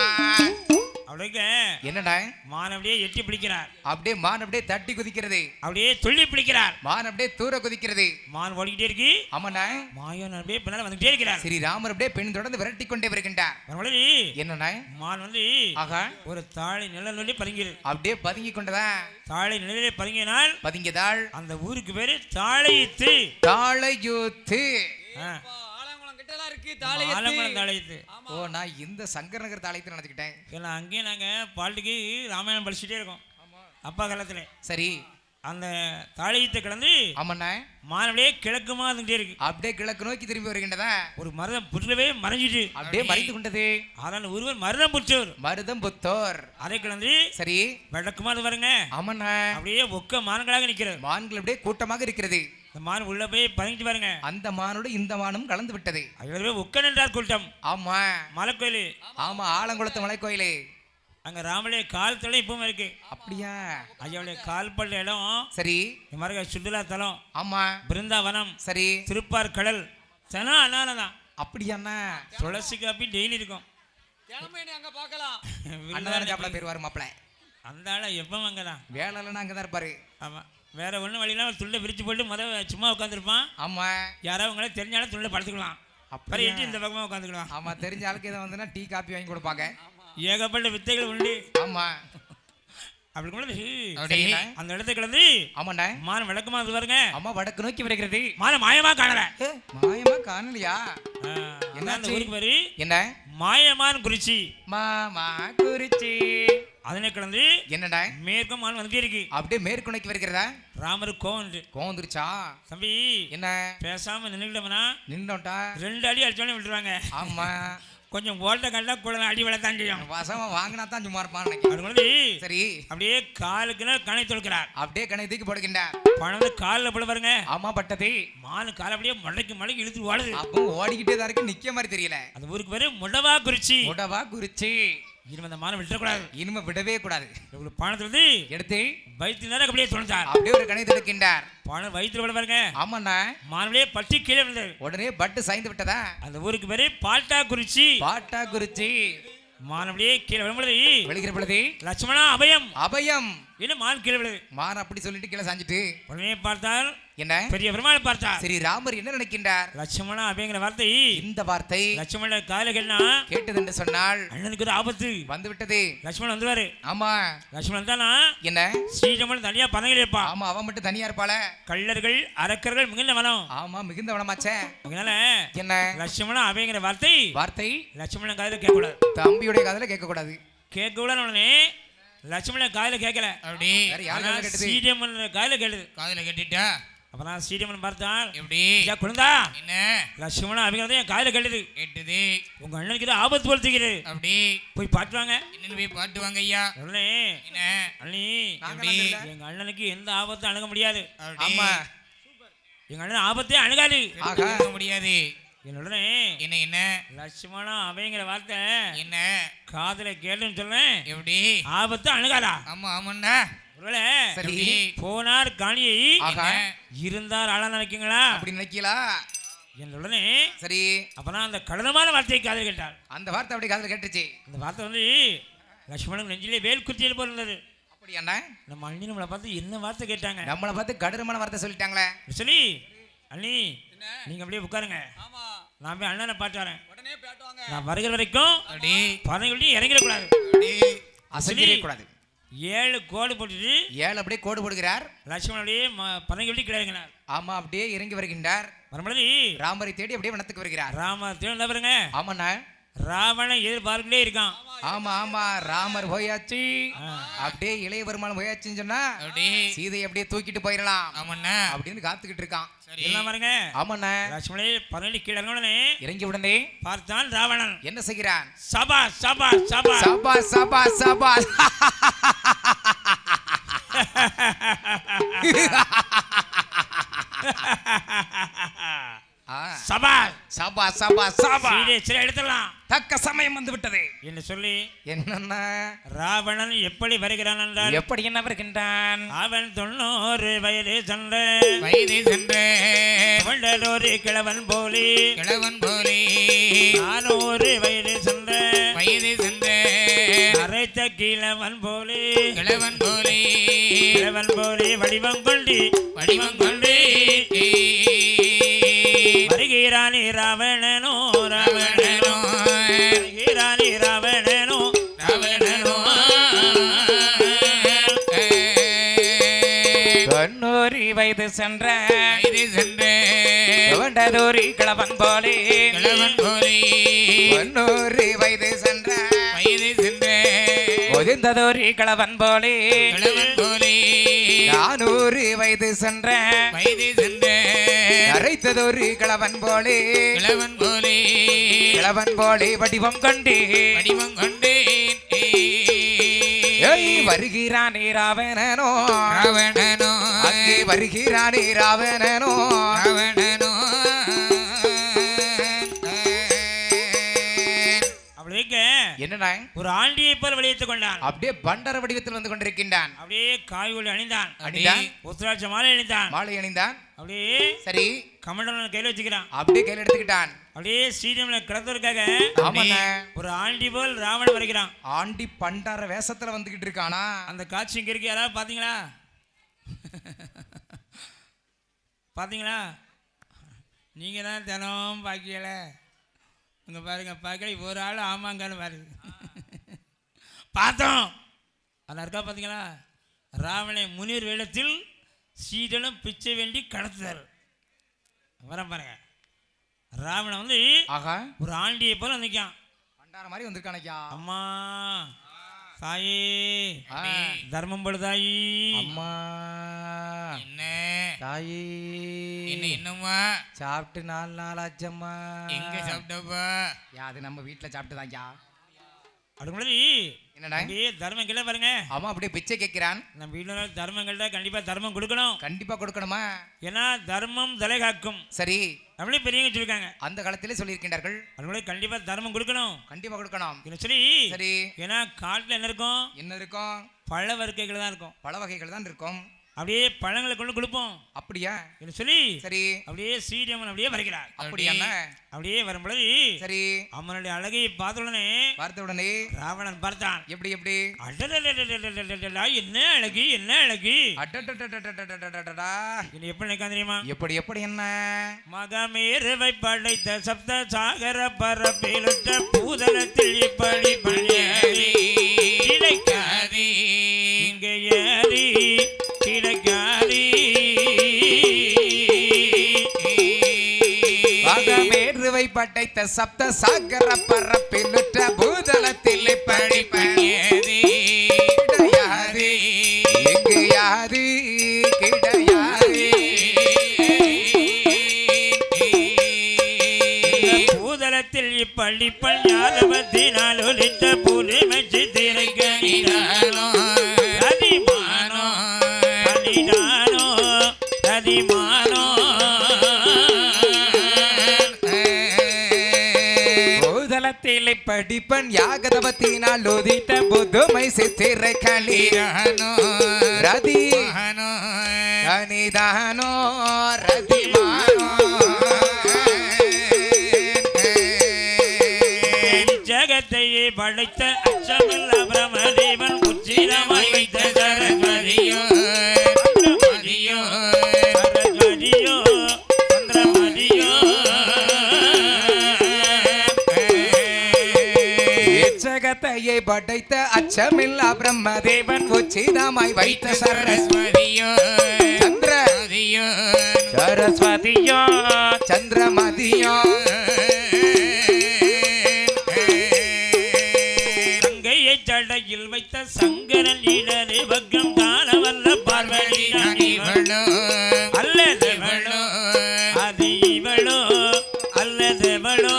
அப்படிங்க என்னடா மான் அப்படியே எட்டி பிடிக்கிறார் அப்படியே மான் அப்படியே தட்டி குதிக்கிறது அப்படியே துள்ளி பிடிக்கிறார் மான் அப்படியே தூர குதிக்கிறது மான் ஓடிக்கிட்டே இருக்கு ஆமாண்ணா மாயன் அப்படியே பின்னால வந்துட்டே இருக்கிறார் சரி ராமர் அப்படியே பெண் தொடர்ந்து விரட்டி கொண்டே வருகின்றார் மறுபடி என்னண்ணா மான் வந்து ஆகா ஒரு தாழை நிழல் பதுங்கிது அப்படியே பதுங்கி கொண்டதான் தாழை நிழலே பதுங்கினால் பதுங்கியதாள் அந்த ஊருக்கு பேரு தாழையித்து தாளையூத்து ஆலங்குளம் கிட்டலாம் இருக்கு தாளையத்து ஆலங்குளம் தாழையித்து ஓ நான் இந்த சங்கர் நகர் தாளையத்தை நினைச்சுக்கிட்டேன் ஏன்னா அங்கேயும் நாங்க பாட்டுக்கு ராமாயணம் படிச்சுட்டே இருக்கோம் அப்பா காலத்துல சரி அந்த தாழையத்தை கிடந்து ஆமாண்ணா மான் அப்படியே கிழக்குமா இருந்துட்டே இருக்கு அப்படியே கிழக்கு நோக்கி திரும்பி வருகின்றதா ஒரு மருதம் புற்றவே மறைஞ்சிட்டு அப்படியே மறைத்து கொண்டது அதனால ஒருவர் மருதம் புற்றவர் மருதம் புத்தோர் அதை கிடந்து சரி விளக்குமா அது பாருங்க ஆமாண்ணா அப்படியே ஒக்க மான்களாக நிக்கிறது மான்கள் அப்படியே கூட்டமாக இருக்கிறது இந்த மான் உள்ள போய் பதுங்கிட்டு பாருங்க அந்த மானோடு இந்த மானும் கலந்து விட்டது அதில் ஒக்க நின்றார் கூட்டம் ஆமா மலைக்கோயில் ஆமா ஆலங்குளத்து மலை கோயிலு அங்க ராமலே கால் தலை இப்பவும் இருக்கு அப்படியா ஐயாவுடைய கால் பட்ட இடம் சரி இந்த மாதிரி சுற்றுலா தலம் ஆமா பிருந்தாவனம் சரி திருப்பார் கடல் சனா அண்ணாதான் அப்படியாண்ணா துளசி காப்பி டெய்லி இருக்கும் தினமே அங்க பார்க்கலாம் அண்ணன் சாப்பிட பேர் மாப்பிள அந்த ஆளை எப்பவும் அங்கதான் வேலை இல்லைன்னா அங்கதான் இருப்பாரு ஆமா வேற ஒன்றும் வழியில துள்ள விரிச்சு போட்டு சும்மா உட்காந்துருப்பான் ஆமா யாராவது உங்களை தெரிஞ்சாலும் துள்ள படுத்துக்கலாம் அப்புறம் அப்படியா? எட்டி இந்த பக்கமா உட்காந்துக்கலாம் ஆமா தெரிஞ்ச ஆளுக்கு எதை வந்துன்னா டீ காப்பி வாங்கி கொடுப்பாங்க ஏகப்பட்ட வித்தைகள் உண்டு ஆமா அப்படி கூட அப்படி அந்த இடத்த கிடந்து ஆமாண்ணா மானம் விளக்கமா அது பாருங்க அம்மா வடக்கு நோக்கி வருகிறது மானம் மாயமா காணல ஏ, மாயமா காணலையா என்ன அந்த ஊருக்கு பேரு என்ன மாயமான் குறிச்சி மாமா குறிச்சி அதனை கிடந்து என்னடா மேற்கும் மான் வந்துட்டே இருக்கு அப்படியே மேற்கு நோக்கி வருகிறதா ராமரு கோவம் கோந்துருச்சா தம்பி என்ன பேசாம நின்றுக்கிட்டோம்னா நின்றோட்டா 2 அடி அடிச்சோடனே விட்டுருவாங்க ஆமா கொஞ்சம் ஓட்ட கண்டா கூட அடி விழத்தான் செய்யும் வசமா வாங்கினா தான் சும்மா இருப்பான்னு நினைக்கிறேன். அது வந்து சரி அப்படியே காலுக்குன்னு கணை தொடுக்கிறார் அப்படியே கணை தூக்கி போடுகின்றார் பணம் வந்து காலில் போட பாருங்க ஆமா பட்டது மானு காலை அப்படியே மழைக்கு இழுத்து ஓடுது அப்போ ஓடிக்கிட்டே தான் இருக்கு நிக்க மாதிரி தெரியல அந்த ஊருக்கு பேரு முடவா குறிச்சி உடவா குறிச்சி இனிமே அந்த மானம் விட்டுறக்கூடாது இனிமே விடவே கூடாது உங்களுக்கு பணத்துல வந்து எடுத்து வயிற்று நேரம் அப்படியே தொலைச்சார் அப்படியே ஒரு கணை தொடுக்கின்றார் பணம் வயிற்றுல போட பாருங்க ஆமாண்ணா மானவிலே பட்டி கீழே விழுந்தது உடனே பட்டு சாய்ந்து விட்டதா அந்த ஊருக்கு பேரு பால்டா குறிச்சி பாட்டா குறிச்சி மானவிலே கீழே விழும்பொழுது விழுகிற பொழுது லட்சுமணா அபயம் அபயம் என்ன மான் கீழே விழுது மான் அப்படி சொல்லிட்டு கீழே சாஞ்சிட்டு உடனே பார்த்தால் என்ன பெரிய பெருமாள் பார்த்தார் சரி ராமர் என்ன நினைக்கின்றார் லட்சுமணா அப்படிங்கிற வார்த்தை இந்த வார்த்தை லட்சுமண கால கேள்னா கேட்டது என்று சொன்னால் அண்ணனுக்கு ஒரு ஆபத்து வந்து விட்டது லட்சுமணன் வந்துவாரு ஆமா லட்சுமணன் வந்தானா என்ன ஸ்ரீரமன் தனியா பதவியில் இருப்பா ஆமா அவன் மட்டும் தனியா இருப்பாள கள்ளர்கள் அரக்கர்கள் மிகுந்த வனம் ஆமா மிகுந்த வனமாச்சே அதனால என்ன லட்சுமணா அப்படிங்கிற வார்த்தை வார்த்தை லட்சுமணன் காதுல கேட்கக்கூடாது தம்பியுடைய காதுல கேட்க கூடாது கேட்க கூட உடனே லட்சுமணன் காதுல கேட்கல அப்படி வேற யார் காதுல கேட்டது ஸ்ரீரமன் காதுல கேட்டது காதுல கட்டிட்டா அப்பதான் ஸ்ரீரமன் பார்த்தால் எப்படி ஐயா குழந்தா என்ன லட்சுமணா அப்படிங்கிறத என் காதுல கேட்டது கேட்டது உங்க அண்ணனுக்கு இது ஆபத்து போல் தெரிகிறது அப்படி போய் பார்த்துவாங்க என்னன்னு போய் பாட்டுவாங்க ஐயா உடனே என்ன அண்ணி நாங்க எப்படி நம்பல. எங்க அண்ணனுக்கு எந்த ஆபத்தும் அணுக முடியாது அப்படி ஆமா எங்க அண்ணன் ஆபத்தே அணுகாது ஆகா. இருக்க முடியாது என்னுடனே என்ன என்ன லட்சுமணா அப்படிங்கிற வார்த்தை என்ன காதுல கேட்டுன்னு சொல்றேன் எப்படி ஆபத்து அணுகாதா ஆமா ஆமாண்ணா ஒருவேளை சரி எப்படி போனார் காணியை ஆகா இருந்தார் ஆளா நினைக்கீங்களா அப்படி நினைக்கலா என்னுடனே சரி அப்பதான் அந்த கடனமான வார்த்தையை காதல் கேட்டார் அந்த வார்த்தை அப்படி காதுல கேட்டுச்சு அந்த வார்த்தை வந்து லட்சுமணன் நெஞ்சிலே வேல் குத்தியது போல் இருந்தது அப்படி அண்ணா நம்ம அண்ணி நம்மளை பார்த்து என்ன வார்த்தை கேட்டாங்க, நம்மளை பார்த்து கடருமான வார்த்தை சொல்லிட்டாங்களே. சொல்லி அண்ணி நீங்க அப்படியே உட்காருங்க, ஆமா நான் போய் அண்ணனை பாட்டு வரேன், உடனே பேட்டுவாங்க. நான் வருகிற வரைக்கும் அப்படி பறவைகள்ட்டி இறங்கிடக்கூடாது, அசைக்கவே கூடாது. 7 கோடு போட்டுட்டு 7 அப்படியே கோடு போடுகிறார். லட்சுமணன் அப்படியே பறவைகள்ட்டி கிடையாதுங்கண்ணா. ஆமா அப்படியே இறங்கி வருகின்றார். வரும்பொழுது ராமரை தேடி அப்படியே வனத்துக்கு வருகிறார். ராமர் தேவை பாருங்க, ஆமாண்ணா. ராவணன் எதிர்பார்க்கிட்டே இருக்கான். ஆமா ஆமா ராமர் போயாச்சு, அப்படியே இளைய பெருமாள் போயாச்சுன்னு சொன்னா அப்படி சீதையை அப்படியே தூக்கிட்டு போயிடலாம் ஆமாண்ணா அப்படின்னு காத்துக்கிட்டு இருக்கான். சரி எல்லாம் பாருங்க, ஆமாண்ணா. லட்சுமணே பறவைகள்ட்டி கீழே இறங்கின உடனே இறங்கி உடனே பார்த்தான் ராவணன். என்ன செய்கிறான்? சபா சபா சபா சபா சபா சபா சபா சபா சபா சபா சரி எடுத்துடலாம், தக்க சமயம் வந்து விட்டது என்று சொல்லி என்னன்னா ராவணன் எப்படி வருகிறான் என்றால், எப்படி என்ன வருகின்றான்? அவன் 90 வயது சென்ற வயது சென்ற ஒரு கிழவன் போலி, கிழவன் போலே 400 வயது சென்ற வயது சென்ற அரைத்த கிழவன் போலி, கிழவன் போலே கிழவன் போலி வடிவம் கொண்டு வடிவம் கொண்டே வருகிறானே ராவணனோ ராவணனோ வருகிறானே ராவணனோ ராவணனோ 90 வயது சென்ற வயது சென்ற வண்டதோரி கிழவன் போலே, கிழவன் போலே 90 வயது சென்ற வயது சென்ற ஒதிர்ந்ததோரி கிழவன் போலே, கிழவன் போலே 400 வயது சென்ற வயது சென்ற அரைத்ததோரி கிழவன் போலே, கிழவன் போலே கிழவன் போலே வடிவம் கொண்டு வடிவம் கொண்டேன் வருகிறானே ராவணனோ ராவணனோ அங்கே வருகிறானே ராவணனோ ராவணனோ அப்படி இருக்க என்னடா ஒரு ஆண்டியை போல் வெளியேற்றுக் கொண்டான். அப்படியே பண்டர வடிவத்தில் வந்து கொண்டிருக்கின்றான். அப்படியே காய்கொடி அணிந்தான், அணிந்தான், உத்திராட்ச மாலை அணிந்தான், மாலை அணிந்தான். அப்படியே சரி கமண்டலம் கையில் வச்சுக்கிறான். அப்படியே கையில் எடுத்துக்கிட்டான். அப்படியே ஸ்ரீரம்ல கிடந்ததற்காக ஆமாண்ணே. ஒரு ஆண்டி போல் ராவணன் வருகிறான். ஆண்டி பண்டார வேஷத்துல வந்துகிட்டு இருக்கானா? அந்த காட்சி இங்க இருக்கு, யாராவது பாத்தீங்களா? பாத்தீங்களா? நீங்க தான் தினம் பாக்கியல, இங்க பாருங்க பார்க்கல, ஒரு ஆள் ஆமாங்கன்னு பாருங்க. பார்த்தோம் அதான் இருக்கா பாத்தீங்களா? ராவணை முனிவர் வேடத்தில் சீடனும் பிச்சை வேண்டி கடத்துதார். வர பாருங்க, ராவணன் வந்து ஆகா ஒரு ஆண்டியை போல நிற்கான். பண்டார மாதிரி வந்திருக்கானக்கா. அம்மா தாயே ஆ. தர்மம் படுதாயி, அம்மா என்ன தாயி என்ன என்னம்மா சாப்பிட்டு 4 நாள் ஆச்சம்மா. எங்க சாப்பிட்டப்பா? அது நம்ம வீட்டுல சாப்பிட்டுதான்யா. அதுக்கு முன்னாடி என்னடா அப்படியே தர்மம் கிட்ட பாருங்க. அவன் அப்படியே பிச்சை கேட்கிறான். நம்ம வீட்டுல தர்மங்கள்ட்ட கண்டிப்பா தர்மம் கொடுக்கணும். கண்டிப்பா கொடுக்கணுமா? ஏன்னா தர்மம் தலை காக்கும், சரி நம்மளே பெரியவங்க சொல்லியிருக்காங்க. அந்த காலத்திலே சொல்லியிருக்கின்றார்கள். அதுக்குள்ள கண்டிப்பா தர்மம் கொடுக்கணும். கண்டிப்பா கொடுக்கணும். என்ன சரி சரி ஏன்னா காட்டுல என்ன இருக்கும்? என்ன இருக்கும்? பழ வர்க்கைகள் தான் இருக்கும். பழ வகைகள் தான் இருக்கும். அப்படியே பழங்களை கொண்டு கொடுப்போம். அப்படியா? என்ன சொல்லி சரி அப்படியே சீரியம்மன் அப்படியே வருகிறார். அப்படியா? அப்படியே வரும்பொழுது சரி அவனுடைய அழகை பார்த்த உடனே பார்த்த உடனே ராவணன் பார்த்தான். எப்படி எப்படி? அடடடடடடடடடடா, என்ன அழகு என்ன அழகு! அடடடடடடடடடடடா. இது எப்படி நினைக்கான் தெரியுமா? எப்படி எப்படி என்ன? மகமேருவை படைத்த சப்த சாகர பரப்பிலுற்ற பூதலத்தில் இப்படி பணியாதி கிடைக்காது, இங்கே ஏறி கிடைக்காது. மேருவை படைத்த சப்த சாகர பரப்பிலுற்ற பூதலத்தில் இப்படி பணியது கிடையாது, எங்கு யாது கிடையாது. பூதலத்தில் இப்பள்ளி பஞ்சாலபத்தினால் ஒலித்த புலிமச்சி திரைக்கணிதானோ ரதிமானோ ரதிதானோ ரதிமானோ. பூதலத்தில் படிப்பன் யாகதவத்தினால் ஒதித்த புதுமை சித்திரை களிரானோ ரதி கனிதானோ ரதிமானோ. ஜகத்தையே படைத்த அச்சமில்ல பிரமதேவன் உச்சிதமாய் வைத்த சரஸ்வதியோ சந்திரமதியோ சரஸ்வதியோ சந்திரமதியோ ஜகத்தையை படைத்த அச்சமில்லா பிரம்மதேவன் உச்சிதமாய் வைத்த சரஸ்வதியோ சந்திரமதியோ சரஸ்வதியோ சந்திரமதியோ கங்கையை ஜடையில் வைத்த சங்கரன் இடது பக்கம் காணவல்ல பார்வதி இவளோ அல்லதவளோ அது இவளோ அல்லதவளோ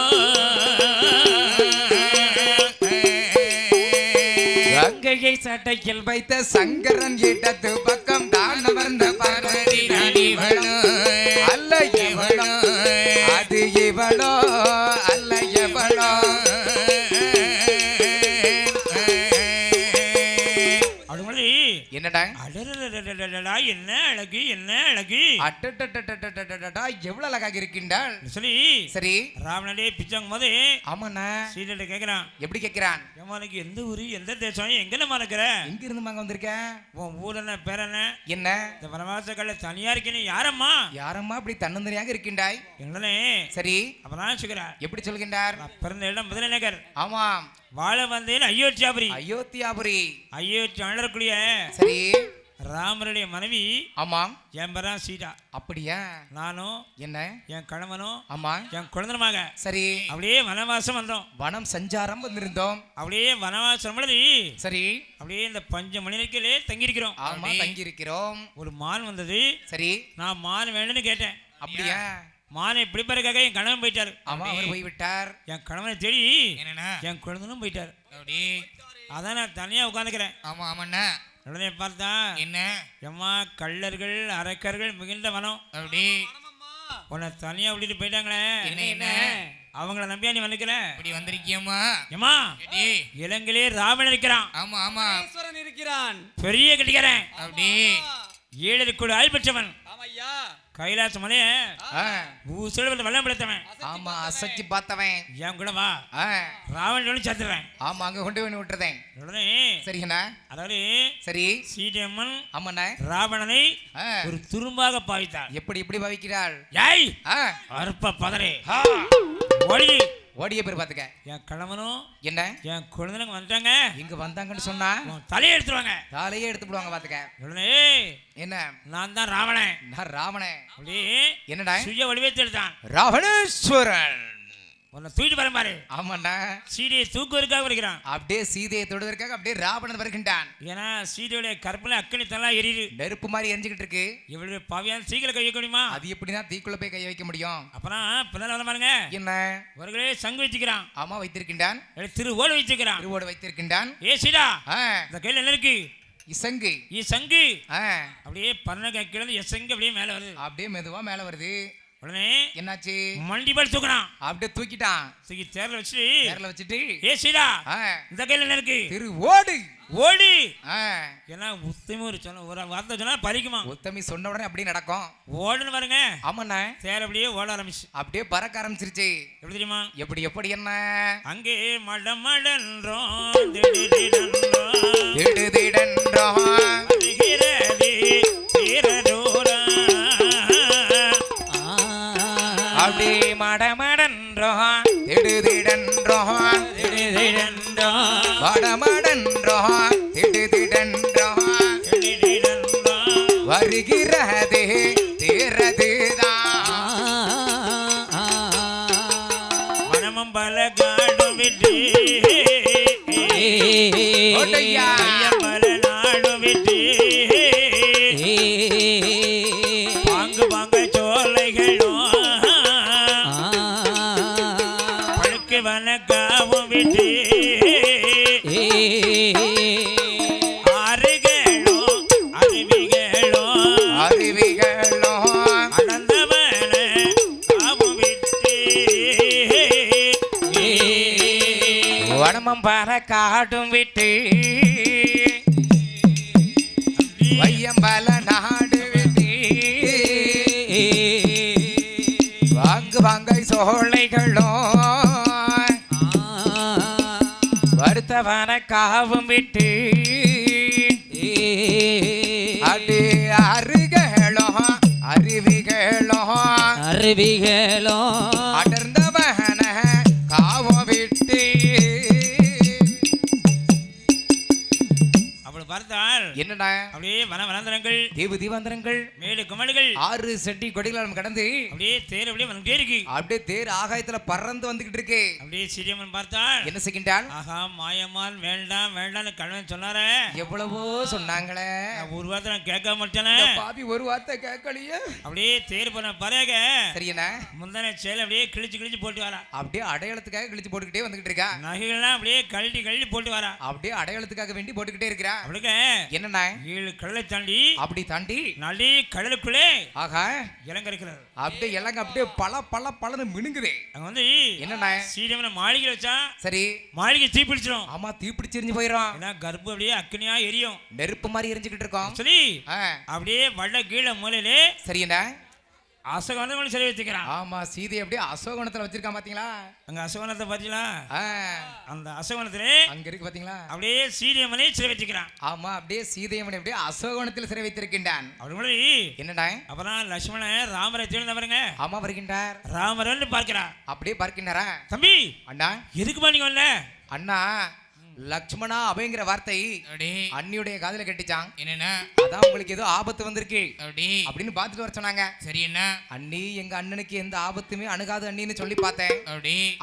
கங்கையை சட்டையில் வைத்த சங்கரன் இடது பக்கம் தான் அமர்ந்த பார்வதி இவளோ அல்ல இவளோ அது இவளோ அல்ல எவளோ அப்படி என்னடா அடடடடடடடா, என்ன அழகு என்ன அழகு அட்டட்டட்டட்டட்டட்டட்டா, எவ்வளவு அழகாக இருக்கின்றாள். சொல்லி சரி ராவணனே பிச்சாங்க போது ஆமாண்ணா சீடை கேட்கிறான், எப்படி கேட்கிறான்? எம்மானுக்கு எந்த ஊரு எந்த தேசம் எங்க நம்ம இருக்கிற எங்க இருந்து மாங்க வந்திருக்க? உன் ஊர் என்ன பேர் என்ன? என்ன இந்த வனவாச கல்ல தனியா இருக்கேன்னு யாரம்மா யாரம்மா இப்படி தன்னந்தனியாக இருக்கின்றாய்? எங்களே சரி அப்பதான் சொல்கிறார், எப்படி சொல்கின்றார்? நான் பிறந்த இடம் முதல நகர், ஆமாம் வாழ வந்தேன் அயோத்தியாபுரி. அயோத்தியாபுரி. அயோத்தி ஆளக்கூடிய சரி ராமருடைய மனைவி ஆமாம் என் பேரா சீதா. அப்படியா? நானும் என்ன என் கணவனும் ஆமா என் குழந்தைமாக சரி அப்படியே வனவாசம் வந்தோம். வனம் சஞ்சாரம் வந்திருந்தோம். அப்படியே வனவாசம் பொழுது சரி அப்படியே இந்த பஞ்ச மணிக்கே தங்கியிருக்கிறோம். ஆமா தங்கி இருக்கிறோம். ஒரு மான் வந்தது, சரி நான் மான் வேணும்னு கேட்டேன். அப்படியா? மானை பிடிப்பதற்காக என் கணவன் போயிட்டாரு. ஆமா அவர் போய் விட்டார். என் கணவனை தேடி என்னண்ணா என் குழந்தைனும் போயிட்டாரு. அப்படி அதான் நான் தனியா உட்காந்துக்கிறேன். ஆமா ஆமாண்ணா உடனே பார்த்தா என்ன எம்மா கள்ளர்கள் அரக்கர்கள் மிகுந்த வனம், அப்படி உன்னை தனியா விட்டுட்டு போயிட்டாங்களே, என்ன என்ன அவங்கள நம்பியா நீ வந்துக்கிற? இப்படி வந்திருக்கியம்மா ஏமா எடி இலங்கையிலே ராவணன் இருக்கிறான், ஆமா ஆமா ஈஸ்வரன் இருக்கிறான். பெரிய கட்டிக்கிறேன், அப்படி 7 கோடி ஆள் பெற்றவன், ஆமையா கைலாச மலைய ஆ, ஊசல் வெள்ளம் படுத்தவன். ஆமா அசைச்சு பார்த்தவன். என் கூட வா, ஆ, ராவணன் சேர்த்துறேன். ஆமா அங்க கொண்டு போய் விட்டுறதேன். உடனே சரிங்கண்ணா. அதாவது சரி சீதையம்மன் ஆமாண்ணா. ராவணனை ஆ, ஒரு துரும்பாக பாவித்தார். எப்படி எப்படி பவிக்கிறாள்? ஏய் ஆ, அற்ப பதறே ஆ, ஓடி, ஓடிய பேர் பாத்துக்க. என் கணவனும் என்ன என் குழந்தைங்க வந்துட்டாங்க, இங்க வந்தாங்கன்னு சொன்னா உன் தலையை எடுத்துருவாங்க. தாலையே எடுத்து விடுவாங்க பாத்துக்க. உடனே என்ன நான் தான் ராவணன் நான் ராவணே. அப்படி என்னடா சுய வடிவத்தை எடுத்தான். ராவணேஸ்வரன். உன்னை தூக்கிட்டு வர பாரு, ஆமாண்ணா. சீதையை தூக்குவதற்காக வருகிறான். அப்படியே சீதையை தொடுவதற்காக அப்படியே ராவணன் வருகின்றான். ஏன்னா சீதையுடைய கற்பனை அக்கனி தலாம் எரியுது. நெருப்பு மாதிரி எரிஞ்சுக்கிட்டு இருக்கு. இவளுடைய பாவியான் சீக்கிரம் கைய முடியுமா? அது எப்படிதான் தீக்குள்ள போய் கைய வைக்க முடியும்? அப்புறம் பின்னால வர பாருங்க, என்ன ஒருகளே சங்கு வச்சுக்கிறான், ஆமா வைத்திருக்கின்றான். திரு ஓடு வச்சுக்கிறான். திருவோடு வைத்திருக்கின்றான். ஏ சீதா, ஆ, இந்த கையில என்ன இருக்கு? இசங்கு. சங்கு. ஆ, அப்படியே பரண கிழந்து சங்கு அப்படியே மேல வருது. அப்படியே மெதுவா மேல வருது. உடனே என்னாச்சு? மண்டிபால் தூக்கினான். அப்படியே தூக்கிட்டான். தூக்கி தேர்ல வச்சு, நேர்ல வச்சுட்டு ஏ சீதா, ஆ, இந்த கையில என்ன இருக்கு? திருவோடு. ஓடி. ஆ, ஏன்னா உத்தமி ஒரு சொன்ன ஒரு வார்த்தை சொன்னா பறிக்குமா. உத்தமி சொன்ன உடனே அப்படியே நடக்கும். ஓடுன்னு பாருங்க, ஆமாண்ணா. தேர் அப்படியே ஓட ஆரம்பிச்சு. அப்படியே பறக்க ஆரம்பிச்சிருச்சு. எப்படி தெரியுமா? எப்படி எப்படி என்ன அங்கே மடமடன்றோம் திடீரென்றோம் திடுதிடன்றோம் வருகிறது தீரதூரம். அப்படி மடமடன்றோம் திடுதிடன்றோம் திடீரென்றோம் மடமடன்றோம் திடுதிடன்றோம் திடீரென்றோம் வருகிறது தீரதுதான். மனமும் பல காடும் விட்டு ஓட்டையா. ஐயம் பல நாடும் விட்டு பாங்கு பாங்க சோலைகளும் பழுக்கு வனக்காவும் விட்டு ஆறுகளும் அருவிகளும் அருவிகளும் அனந்தவன காவும் விட்டு வனமும் பற காடும் விட்டு வையம்பல நாடு விட்டு வாங்கு வாங்கை சோலைகளும் வருத்த ஆசவன காவும் விட்டு அடி அருகேளோ அருவிகளோ அடர்ந்தவன காவும் விட்டு அப்படி பார்த்தால் என்னடா அப்படியே வனவனந்தரங்கள் தீவு தீவாந்தரங்கள் மேடு குமடுகள் 6 செட்டி கொடிகள் கடந்து அப்படியே தேர் அப்படியே வந்துட்டே இருக்கு. அப்படியே தேர் ஆகாயத்துல பறந்து வந்துகிட்டு இருக்கு. அப்படியே சிறியம்மன் பார்த்தால் என்ன செய்கின்றாள்? ஆஹா மாயம்மாள் வேண்டாம் வேண்டாம்னு கணவன் சொன்னாரே. எவ்வளவோ சொன்னாங்களே, ஒரு வார்த்தை நான் கேட்க மாட்டேனே. பாபி ஒரு வார்த்தை கேட்கலையே. அப்படியே தேர் பண்ண பறையாக சரியண்ணா முந்தான சேலை அப்படியே கிழிச்சு போட்டு வரா. அப்படியே அடையாளத்துக்காக கிழிச்சு போட்டுக்கிட்டே வந்துகிட்டு இருக்கா. நகைகள்லாம் அப்படியே கழட்டி போட்டு வரா. அப்படியே அடையாளத்துக்காக வேண்டி போட்டுக்கிட்டே இருக்கிறா. அவளுக்கு என்னண்ணா 7 கடலை தாண்டி அப்படி தாண்டி நடி கடலுக்குள்ளே ஆகா இலங்கை இருக்கிறார். அப்படியே இலங்க அப்படியே பல மினுங்குதே. அங்க வந்து என்னண்ணா சீரியம்மனை மாளிகை வச்சா சரி மாளிகை தீ பிடிச்சிடும். ஆமா தீ பிடிச்சு எரிஞ்சு போயிடும். ஏன்னா கர்ப்பம் அப்படியே அக்னியா எரியும், நெருப்பு மாதிரி எரிஞ்சுக்கிட்டு இருக்கோம். சரி அப்படியே வட கீழே மூலையிலே சரியண்ணா அசோகவனத்தை சிலை வச்சுக்கிறான். ஆமா சீதை அப்படியே அசோகவனத்துல வச்சிருக்கான் பாத்தீங்களா? அங்க அசோகவனத்தை பாத்தீங்களா? அந்த அசோகவனத்திலே அங்க இருக்கு பாத்தீங்களா? அப்படியே சீரியம்மனை சிலை வச்சுக்கிறான். ஆமா அப்படியே சீதையம்மனை அப்படியே அசோகவனத்தில் சிறை வைத்திருக்கின்றான். அப்படி முன்னாடி என்னடா அப்புறம் லட்சுமணன் ராமரை தேடி பாருங்க. ஆமா வருகின்றார். ராமரன் பார்க்கிறார். அப்படியே பார்க்கின்றாரா? தம்பி அண்ணா எதுக்குமா நீங்க வரல? அண்ணா லக்ஷ்மணா அப்படிங்கிற வார்த்தை அண்ணியுடைய காதுல கட்டிச்சான். என்னன்னா அதான் உங்களுக்கு ஏதோ ஆபத்து வந்திருக்கு அப்படின்னு பாத்துட்டு வர சொன்னாங்க. சரி என்ன அண்ணி எங்க அண்ணனுக்கு எந்த ஆபத்துமே அணுகாது அண்ணின்னு சொல்லி பார்த்தேன்.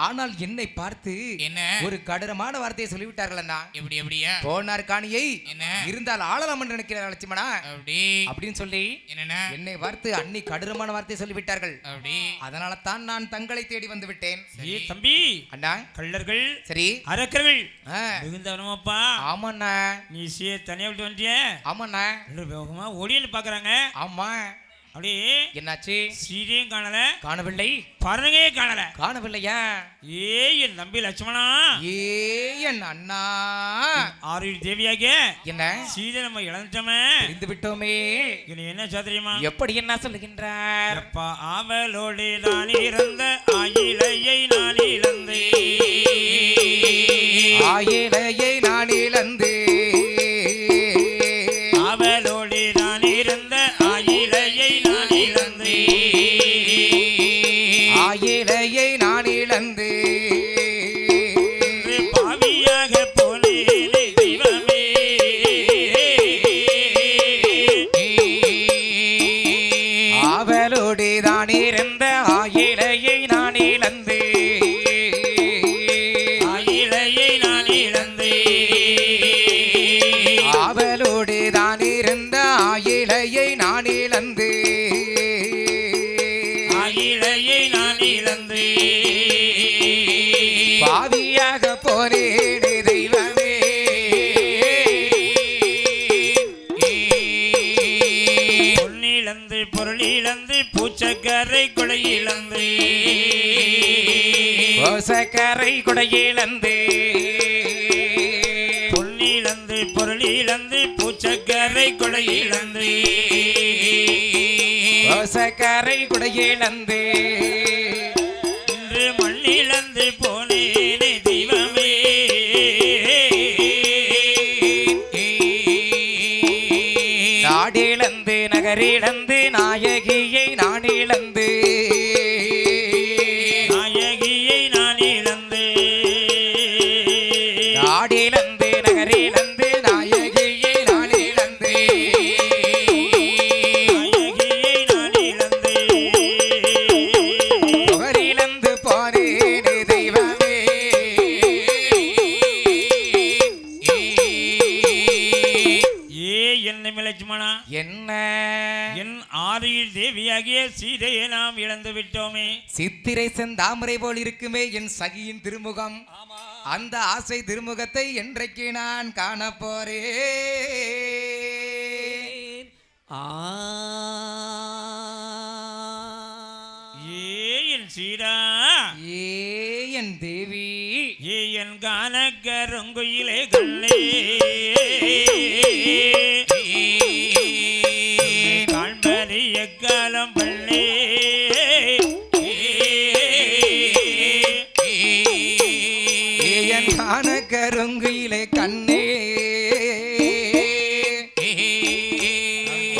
ஆனால் என்னை பார்த்து என்ன ஒரு கடரமான வார்த்தையை சொல்லிவிட்டார்கள் அண்ணா. எப்படி எப்படியா போனார் காணியை என்ன இருந்தால் ஆளலாம் என்று நினைக்கிறார் லட்சுமணா அப்படின்னு சொல்லி என்னன்னா என்னை பார்த்து அண்ணி கடரமான வார்த்தையை சொல்லிவிட்டார்கள். அதனால தான் நான் தங்களை தேடி வந்து விட்டேன். தம்பி அண்ணா கள்ளர்கள் சரி அரக்கர்கள் மிகுந்தவனமாப்பா. ஆமாண்ணா நீ தனியா விட்டு வந்துட்டிய. ஆமாண்ணா வேகமா ஓடின்னு பாக்குறாங்க. ஆமா அப்படியே என்னாச்சு? சீதையும் காணல, காணவில்லை, பரணையே காணவில்லையா? என் தம்பி லட்சுமணா, என் அண்ணா ஆறுயிர் தேவியாக என்ன சீதை நம்ம இழந்துட்டோமே, இருந்து விட்டோமே. என்ன சாத்திரியமா? எப்படி என்ன சொல்லுகின்றார்? அவளோடு நான் இறந்த ஆயிலையை நான் இழந்தேன், ஆயிலையை நான் இழந்தேன், அவளோடு நான் இருந்த ஆயிலையை நான் இழந்தேன், ஆயிலையை நான் இழந்தேன், பாவியாக போனேனே தெய்வமே, அவளோடு தான் இருந்த ஆயிலையை நான் இழந்தேன், ஆயிலையை நான் இழந்தேன், அவளோடு தான் இருந்த ஆயிலையை நான் இழந்தேன், ஆயிலையை நான் இழந்தேன், பாவியாக போனேனே தெய்வமே, பொன்னிழந்து பொருளிழந்து பூச்சக்கரை கொடை இழந்து, சக்கரை கொடை இழந்து, பொன்னிழந்து பொருளிழந்து பூச்சக்கரை கொடை இழந்து, சக்கரை கொடை இழந்து, இன்று மண்ணிழந்து போனேனே தெய்வமே, நாடிழந்து நகரிழந்து நாயகியை நான் இழந்து, நாயகியை நான் இழந்து, நாடிழந்து நகரிழந்து நாயகியை நான் இழந்து, நாயகியை நான் இழந்து, புகரிழந்து போனேனே தெய்வமே, என்ன லட்சுமணா என்ன என் ஆதியில் தேவியாகிய சீதையை நாம் இழந்து விட்டோமே. சித்திரை செந்தாமரை போல் இருக்குமே என் சகியின் திருமுகம், அந்த ஆசை திருமுகத்தை என்றைக்கு நான் காண போறேன். என் சீரா, என் தேவி, என் கானக்கருங்குயிலே கண்ணே, காண்பது எக்காலம் பள்ளே, என் கான கருங்குயிலே கண்ணே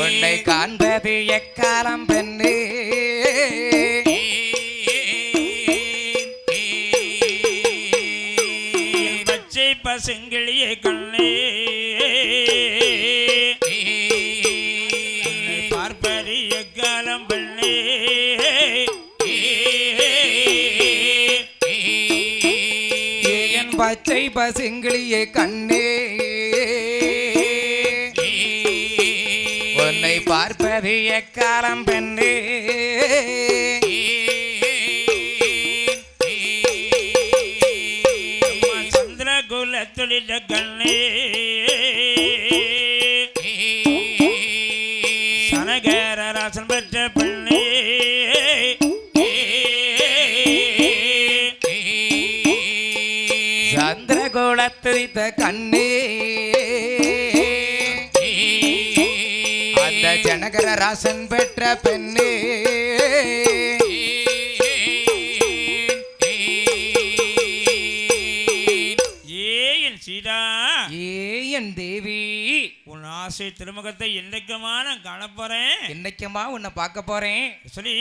உன்னை காண்பது எக்காலம் பெண்ணே பச்சை பசுங்கிளியே கண்ணே பார்ப்பது எக்காலம் பெண்ணே என் பச்சை பசுங்கிளியே கண்ணே உன்னை பார்ப்பது எக்காலம் பெண்ணே சந்திரகுல தொழில கண்ணே சனகர ராசன் பெற்ற பெண்ணே சந்திரகோளத்துரித்த கண்ணே அந்த ஜனகர ராசன் பெற்ற பெண்ணே ஏன் சீதா ஏன் தேவி உன் ஆசை திருமுகத்தை என்னைக்குமா நான் காணப்போறேன் என்னைக்குமா உன்னை பார்க்க போறேன் சொல்லி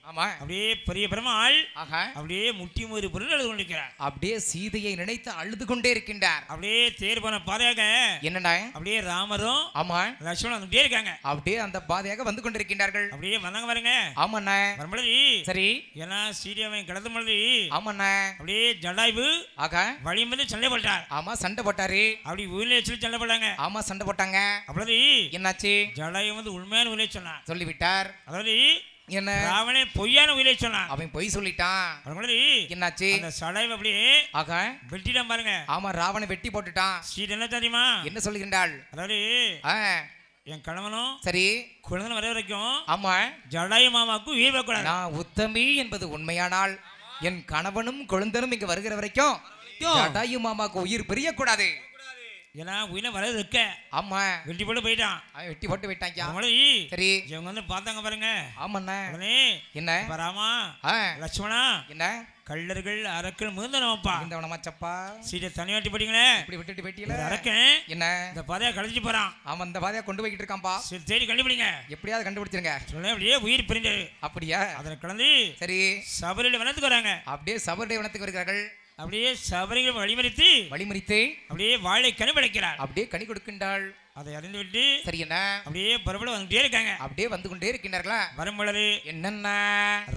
ஆமா அப்படியே பெரிய பெருமாள் ஆஹா அப்படியே முட்டி ஒரு பொருள் எழுது கொண்டிருக்கிறார் அப்படியே சீதையை நினைத்து அழுது கொண்டே இருக்கின்றார் அப்படியே தேர் போன பாதையாக என்னடா அப்படியே ராமரும் ஆமா லட்சுமணன் வந்துட்டே இருக்காங்க அப்படியே அந்த பாதையாக வந்து கொண்டிருக்கின்றார்கள் அப்படியே வந்தாங்க பாருங்க ஆமாண்ணா வரும்பொழுது சரி ஏன்னா சீரியவன் கிடந்த பொழுது ஆமாண்ணா அப்படியே ஜடாய்வு ஆகா வழி வந்து சண்டை போட்டார் ஆமா சண்டை போட்டாரு அப்படி ஊரிலே சொல்லி சண்டை போட்டாங்க ஆமா சண்டை போட்டாங்க அப்பொழுது என்னாச்சு ஜடாயு வந்து உண்மையான ஊரிலே சொன்னான் சொல்லிவிட்டார் அதாவது என்ன ராவணே பொய்யான ஊரிலே சொன்னான் அவன் பொய் சொல்லிட்டான் அப்பொழுது என்னாச்சு அந்த சடாய்வு அப்படியே ஆகா வெட்டிட்டான் பாருங்க ஆமா ராவண வெட்டி போட்டுட்டான் சீட் என்ன தெரியுமா என்ன சொல்லுகின்றாள் அதாவது ஆ, என் கணவனும் சரி குழந்தை வர வரைக்கும் ஆமா ஜடாயு மாமாவுக்கு உயிர் வைக்கூடாது நான் உத்தமி என்பது உண்மையானால் என் கணவனும் குழந்தனும் இங்க வருகிற வரைக்கும் ஜடாயு மாமாக்கு உயிர் பிரியக்கூடாது ஏன்னா உயிரை வர இருக்க ஆமா வெட்டி போட்டு போயிட்டான் அவன் வெட்டி போட்டு விட்டாங்க அவங்கள சரி இவங்க வந்து பார்த்தாங்க பாருங்க ஆமாண்ணா உடனே என்ன இப்ப ராமா ஆ, லட்சுமணா என்ன கள்ளர்கள் அரக்கல் முகந்தனப்பா இந்த வனமாச்சப்பா சீட்டை தனி வாட்டி போட்டீங்களே இப்படி விட்டுட்டு வெட்டியில அரக்கன் என்ன இந்த பாதையை கழிச்சு போறான் அவன் இந்த பாதையா கொண்டு போய்கிட்டு இருக்கான்பா சரி தேடி கண்டுபிடிங்க எப்படியாவது கண்டுபிடிச்சிருங்க சொன்ன அப்படியே உயிர் பிரிஞ்சு அப்படியா அதனை கலந்து சரி சபரியில் வனத்துக்கு வராங்க அப்படியே சபருடைய வனத்துக்கு வருகிறார்கள் அப்படியே சபரிகள் வழிமறித்து வழிமறித்து அப்படியே வாழை கனிபடைக்கிறார் அப்படியே கனி கொடுக்கின்றாள் அதை அறிந்து விட்டு சரி என்ன அப்படியே பரபல வந்துட்டே இருக்காங்க அப்படியே வந்து கொண்டே இருக்கின்றார்களா வரும்பொழுது என்னென்ன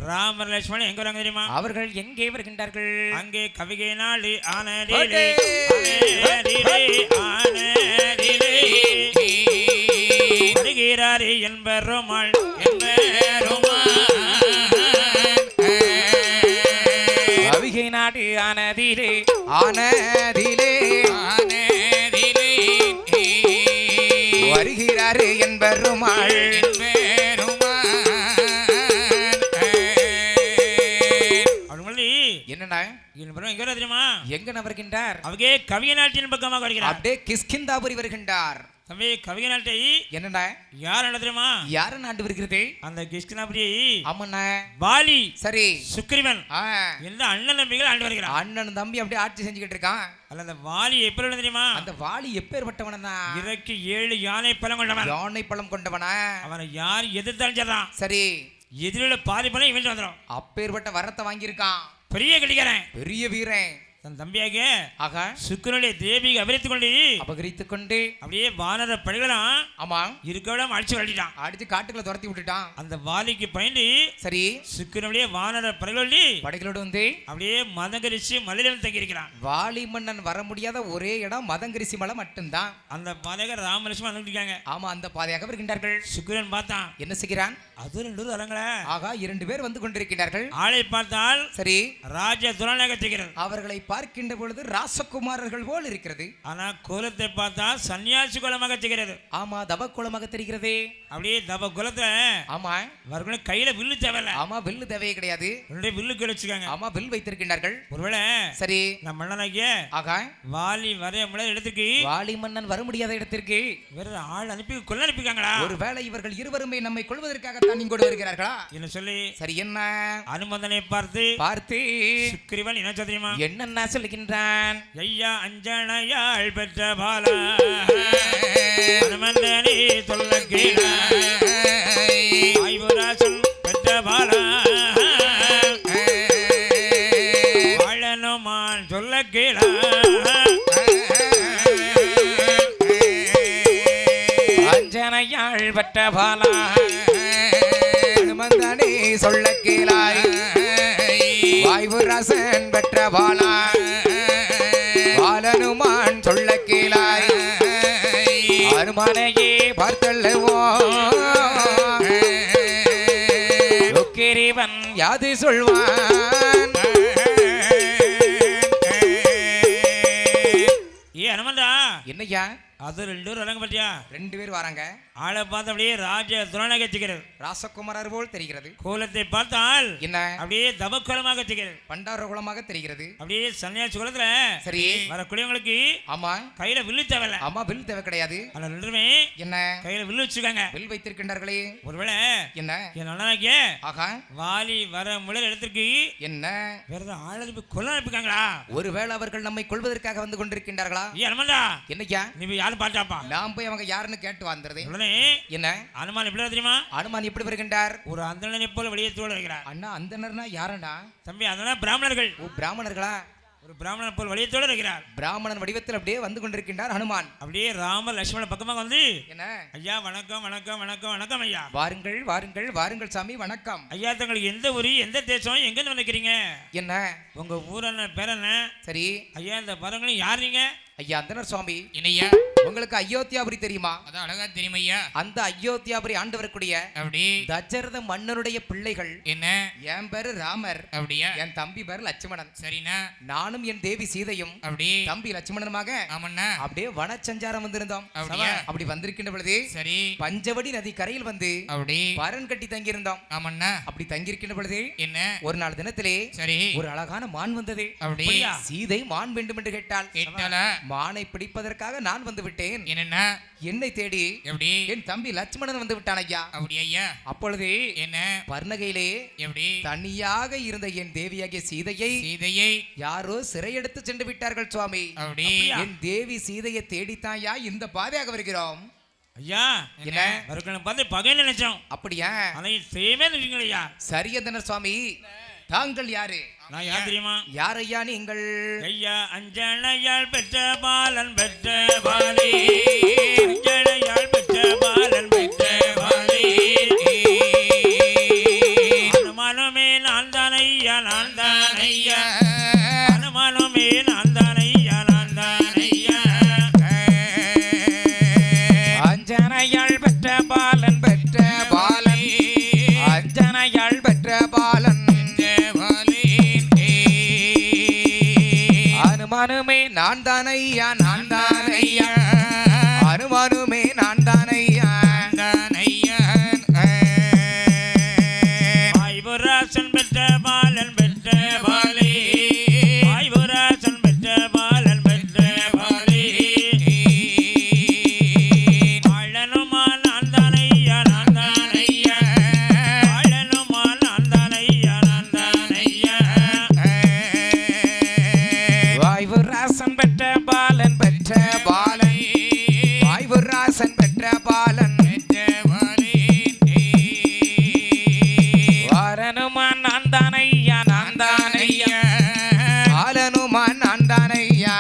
ராமர் லட்சுமணன் எங்க வராங்க தெரியுமா அவர்கள் எங்கே வருகின்றார்கள் அங்கே கவிகை நாடு ஓடே. வருகிறாரே என்பருமாள் அவிகை நாடு ஆனதிலே ஆனதிலே வருகிறாரு என்பருமாள் என்னடா எங்க தெரியுமா எங்க வருகின்றார் அவகே கவிய நாட்டின் பக்கமாக வருகிறார் அப்படியே கிஷ்கிந்தாபுரி வருகின்றார் தம்பி கவிய நாட்டை என்னடா யார் என்ன தெரியுமா யார நாட்டு வருகிறது அந்த கிஷ்கினாபுரி ஆமாண்ணா வாலி சரி சுக்ரீவன் ஆ, எந்த அண்ணன் தம்பிகள் ஆண்டு வருகிறான் அண்ணன் தம்பி அப்படியே ஆட்சி செஞ்சுக்கிட்டு இருக்கான் அல்ல அந்த வாலி எப்படி தெரியுமா அந்த வாலி எப்பேற்பட்டவனா இறக்கி 7 யானை பலம் கொண்டவன் யானை பழம் கொண்டவனா அவனை யார் எதிர்த்தாலும் சரிதான் சரி எதிரில பாதி பலம் இவன் வந்துடும் அப்பேற்பட்ட வரத்தை வாங்கியிருக்கான் பெரிய கடிகாரன் பெரிய வீரன் தன் தம்பியாக ஆகா சுக்கரனுடைய தேவியை அபரித்துக் கொண்டு அபகரித்துக் கொண்டு அப்படியே வானர படைகளும் ஆமா இருக்கவிடம் அடிச்சு விளையாடிட்டான் அடிச்சு காட்டுக்குள்ள துரத்தி விட்டுட்டான் அந்த வாலிக்கு பயந்து சரி சுக்கரனுடைய வானர படைகள் படைகளோடு வந்து அப்படியே மதங்கரிச்சு மலையில தங்கி இருக்கிறான் வாலி மன்னன் வர முடியாத ஒரே இடம் மதங்கரிசி மலை மட்டும்தான் அந்த பாதையாக ராமலட்சுமணன் வந்துட்டு இருக்காங்க ஆமா அந்த பாதையாக வருகின்றார்கள் சுக்கிரன் பார்த்தான் என்ன செய்கிறான் அது 2 வரங்களே ஆகா 2 பேர் வந்து கொண்டிருக்கிறார்கள் ஆளை பார்த்தால் சரி ராஜ துரானாக தெரிகிறது அவர்களை பார்க்கின்ற பொழுது ராசகுமாரர்கள் போல் இருக்கிறது ஆனா கோலத்தை பார்த்தா சன்னியாசி கோலமாக தெரிகிறது ஆமா தப குளமாக தெரிகிறது அப்படியே தப குலத்துல ஆமா அவர்களும் கையில வில்லு தேவையில்ல ஆமா வில்லு தேவையே கிடையாது 2 வில்லு கீழ வச்சுக்காங்க ஆமா வில் வைத்திருக்கின்றார்கள் ஒருவேளை சரி நம்ம மன்னனாகிய ஆகா வாலி வரைய முடியாத இடத்துக்கு வாலி மன்னன் வர முடியாத இடத்திற்கு வேற ஆள் அனுப்பி கொல்ல அனுப்பிக்காங்களா ஒருவேளை இவர்கள் இருவருமே நம்மை கொள்வதற்காகத்தான் இங்கோடு வருகிறார்களா என்ன சொல்லி சரி என்ன அனுமந்தனை பார்த்து பார்த்து சுக்கிரீவன் என்ன தெரியுமா என்னென்ன என்ன சொல்லுகின்றான்? ஐயா அஞ்சனையாள் பெற்ற பாலா அனுமந்தனே சொல்ல கேள ஆய்வுராசன் பெற்ற பாலா வாழனுமான் சொல்ல கேள அஞ்சனையாள் பெற்ற பாலா அனுமந்தனே சொல்ல கேளாய் வாய்வுராசன் பெற்ற பாலா பாலனுமான் சொல்ல கேளாய் அனுமானையே பார்த்தல்லவோன் யாது சொல்வான்? ஏ அனுமந்தா என்னய்யா அது 2 பேரும் வராங்க பத்தியா? 2 பேர் வராங்க. ஆளை பார்த்து அப்படியே ராஜ துணனாக திக்கிறது. ராசகுமாரர் போல் தெரிகிறது. கோலத்தை பார்த்தால் என்ன அப்படியே தபக்கோலமாக திக்கிறது. பண்டார குலமாக தெரிகிறது. அப்படியே சன்னியாசி குலத்துல சரி வரக்கூடியவங்களுக்கு ஆமா கையில வில்லு தேவையில்ல. ஆமா வில் தேவை கிடையாது. ஆனா 2 பேருமே என்ன கையில வில்லு வச்சுக்காங்க. வில் வைத்திருக்கின்றார்களே. ஒருவேளை என்ன என் அண்ணனாக்கே ஆகா வாலி வர முழல் இடத்திற்கு என்ன வேற ஆளு கொல்ல அனுப்பிக்காங்களா? ஒருவேளை அவர்கள் நம்மை கொள்வதற்காக வந்து கொண்டிருக்கின்றார்களா? ஏ அனுமந்தா என்னய்யா நீ போய் யாரும் பார்த்தாப்பா? நான் போய் அவங்க யாருன்னு கேட்டு வந்துருது. உடனே என்ன அனுமான் எப்படி தெரியுமா? அனுமான் எப்படி வருகின்றார்? ஒரு அந்தணனை போல வெளியே தோல் இருக்கிறார். அண்ணா அந்தணர்னா யாரண்ணா? தம்பி அதெல்லாம் பிராமணர்கள். ஓ பிராமணர்களா? ஒரு பிராமணன் போல் வெளியே தோல் இருக்கிறார். பிராமணன் வடிவத்தில் அப்படியே வந்து கொண்டிருக்கின்றார் ஹனுமான். அப்படியே ராம லட்சுமண பக்கமாக வந்து என்ன ஐயா வணக்கம் வணக்கம் வணக்கம் வணக்கம் ஐயா. வாருங்கள் வாருங்கள் வாருங்கள் சாமி வணக்கம். ஐயா தங்களுக்கு எந்த ஊரு எந்த தேசம் எங்க நினைக்கிறீங்க? என்ன உங்க ஊரன பேரன? சரி ஐயா இந்த பரங்களும் யார் நீங்க? ஐயா அந்தனர் சுவாமி என்னையா உங்களுக்கு அயோத்தியாபுரி தெரியுமா? அதான் அழகா தெரியுமையா. அந்த அயோத்தியாபுரி ஆண்டு வரக்கூடிய அப்படி தசரத மன்னனுடைய பிள்ளைகள். என்ன என் பேரு ராமர், அப்படியா? என் தம்பி பேரு லட்சுமணன். சரிண்ணா. நானும் என் தேவி சீதையும் அப்படி தம்பி லட்சுமணனுமாக ஆமண்ணா. அப்படியே வனச்சஞ்சாரம் வந்திருந்தோம். அப்படியா? அப்படி வந்திருக்கின்ற பொழுது சரி பஞ்சவடி நதி கரையில் வந்து அப்படி பரன் கட்டி தங்கியிருந்தோம். ஆமண்ணா. அப்படி தங்கியிருக்கின்ற பொழுது என்ன ஒரு நாள் தினத்திலே சரி ஒரு அழகான மான் வந்தது. அப்படி சீதை மான் வேண்டும் என்று கேட்டாள். கேட்டாளா? மானை பிடிப்பதற்காக நான் வந்து விட்டேன். என்னன்னா என்னை தேடி எப்படி என் தம்பி லட்சுமணன் வந்து விட்டான் ஐயா. அப்படி ஐயா. அப்பொழுது என்ன பர்ணகையிலே எப்படி தனியாக இருந்த என் தேவியாகிய சீதையை சீதையை யாரோ சிறையெடுத்து சென்று விட்டார்கள் சுவாமி. அப்படி என் தேவி சீதையை தேடித்தாயா இந்த பாதையாக வருகிறோம். ஐயா என்ன அவர்களை பார்த்து பகை நினைச்சோம். அப்படியா? அதை செய்யவே நினைச்சீங்களா ஐயா? சரியந்தனர் சுவாமி தாங்கள் யாரு? நான் யார் தெரியுமா? யார் ஐயா நீங்கள்? ஐயா அஞ்சனையாள் பெற்ற பாலன் பெற்ற பாலி அஞ்சனையாள் பெற்ற பாலன் பெற்ற பாலி அனுமானமே நான் தான் ஐயா நான் தான் ஐயா அனுமானமே நான் தான் ஐயா நான் தான் ஐயா அஞ்சனையாள் பெற்ற பாலன் பெற்ற பாலன் அஞ்சனையாள் பெற்ற பாலன் அனுமானுமே நான் தான் ஐயா நான் தான் ஐயா அனுமானுமே நான் தான் ஐயா ஆய்வுராசன் பெற்ற பாலன் பெற்ற பாலி ஆய்வுராசன் பெற்ற பாலன் பெற்ற பாலி ஆளனுமா நான் தான் ஐயா நான் தான் ஐயா ஆளனுமா நான் தான் ஐயா நான் தான் ஐயா வாய்வுராசன் பெற்ற பாலன் பெற்ற பாலன் வாய்வுராசன் பெற்ற பாலன் வாரனுமான் நான் தான் ஐயா நான் தான் ஐயா பாலனுமான் நான் தான் ஐயா.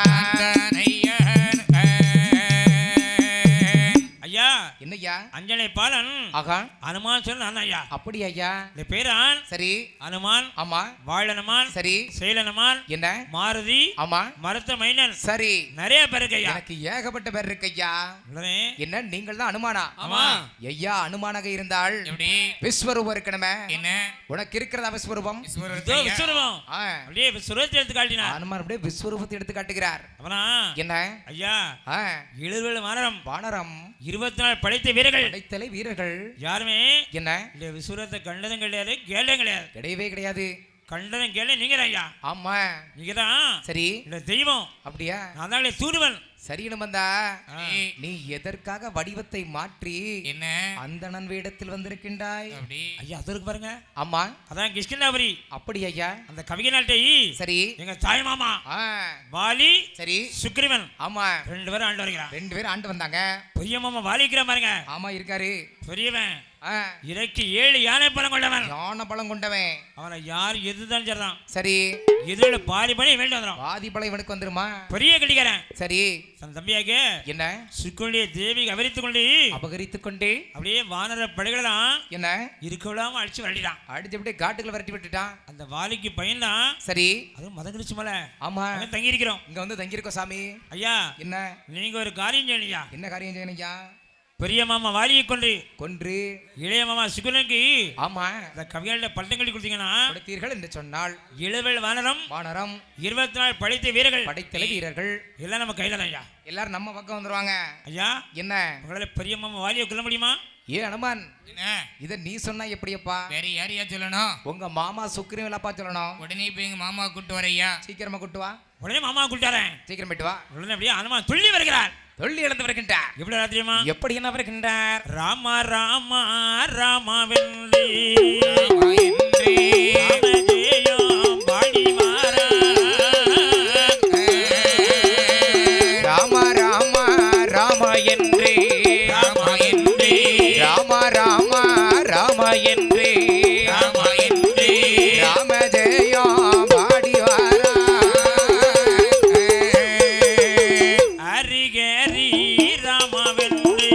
ஐயா என்னய்யா? அஞ்சனை பாலன் ஆகா அனுமான் சொன்ன நான் ஐயா. அப்படி ஐயா. இந்த பேரான் சரி அனுமான் ஆமா வாழனுமான் சரி செயலனுமான் என்ன மாருதி ஆமா மருத்த மைனன் சரி நிறைய பேருக்கு ஐயா. எனக்கு ஏகப்பட்ட பேர் இருக்கு ஐயா. உடனே என்ன நீங்கள் தான் அனுமானா? ஆமா. ஐயா அனுமானாக இருந்தால் எப்படி விஸ்வரூபம் இருக்கணுமே. என்ன உனக்கு இருக்கிறதா விஸ்வரூபம்? இதோ விஸ்வரூபம் ஆ, அப்படியே சுரத்தை எடுத்து காட்டினா அனுமான் அப்படியே விஸ்வரூபத்தை எடுத்து காட்டுகிறார். அவனா என்ன ஐயா ஆ, 7 மரம் வானரம் 24 படைத்த வீரர்கள் படைத்தலை வீரர்கள் யாருமே என்ன இந்த விஸ்வரத்தை கண்டதும் கிடையாது கேள்வியும் கிடையாது. கிடையவே கிடையாது. கண்டதும் கேள்வி நீங்க ஐயா. ஆமா நீங்க தான் சரி இந்த தெய்வம். அப்படியா? நான் தான் தூதுவன். சரின்னு வந்தா ஏய், நீ எதற்காக வடிவத்தை மாற்றி என்ன அந்தணன் வேடத்தில் வந்திருக்கின்றாய்? அப்படி ஐயா அது இருக்கு பாருங்க, ஆமா, அதான் கிருஷ்ணாபுரி அப்படி ஐயா. அந்த கவிஞ நாட்டை சரி. எங்க தாய் மாமா ஆ, வாலி சரி. சுக்ரீவன் ஆமா, 2 பேரும் ஆண்டு வருகிறான். 2 பேரும் ஆண்டு வந்தாங்க. பெரிய மாமா வாலி இருக்கிற பாருங்க, ஆமா, இருக்காரு. பெரியவன் ஆ, இறைக்கு 7 யானை பழம் கொண்டவன். யான பழம் கொண்டவன். அவனை யார் எதுதான் சரிதான் சரி. எதிரில பாதி பண்ணி வேண்டி வந்துடும். பாதி பழம் இவனுக்கு வந்துருமா? பெரிய கட்டிக்கிறேன் சரி. தன் தம்பியாக என்ன சுக்குண்டிய தேவி அபரித்து கொண்டு அபகரித்து கொண்டு அப்படியே வானர படைகளெல்லாம் என்ன இருக்க விடாம அடிச்சு விரட்டிட்டான். அடிச்சு விட்டு காட்டுக்குள்ள விரட்டி விட்டுட்டான். அந்த வாலிக்கு பையன்தான். சரி. அதுவும் மதம் கிடிச்சு மலை ஆமா, அங்க தங்கி இருக்கிறோம். இங்க வந்து தங்கியிருக்கோம் சாமி. ஐயா என்ன நீங்க ஒரு காரியம் செய்யலையா? என்ன காரியம் செய்யணும்யா? பெரிய மாமா வாலியை கொண்டு கொன்று. இளைய மாமா சுக்குலனுக்கு ஆமா, அந்த கவியால பட்டம் கட்டி கொடுத்தீங்கன்னா கொடுத்தீர்கள் என்று சொன்னால் இளவல் வானரம் வானரம் 24 படைத்த வீரர்கள் படைத்தலை வீரர்கள் எல்லாம் நம்ம கையில தான் ஐயா. எல்லாரும் நம்ம பக்கம் வந்துருவாங்க. ஐயா என்ன உங்களால பெரிய மாமா வாலியை கொல்ல முடியுமா? ஏ அனுமான், என்ன இத நீ சொன்னா எப்படியப்பா? வேற யாரையா சொல்லணும்? உங்க மாமா சுக்கிரவேலப்பா சொல்லணும். உடனே போய் எங்க மாமா கூட்டு வரையா. சீக்கிரமா கூட்டு வா. உடனே மாமா கூட்டாரன். சீக்கிரம் போயிட்டு வா. உடனே அப்படியே அனுமான் துள்ளி வருகிறார். சொல்லி இழந்து வருகின்றார். எப்படி ராத்திரியுமா? எப்படி என்ன வருகின்றார்? ராமா ராமா ராமாவென்றே ராமா என்றே ராமஜெயம் பாடி வாரா. ராம ராம ராம என்றே ராமா என்றே ராம ராம ராம என்றே ராமா என்றே ராம ஜெயம் பாடி வாரா. ஹரிகரி ராமாவென்றே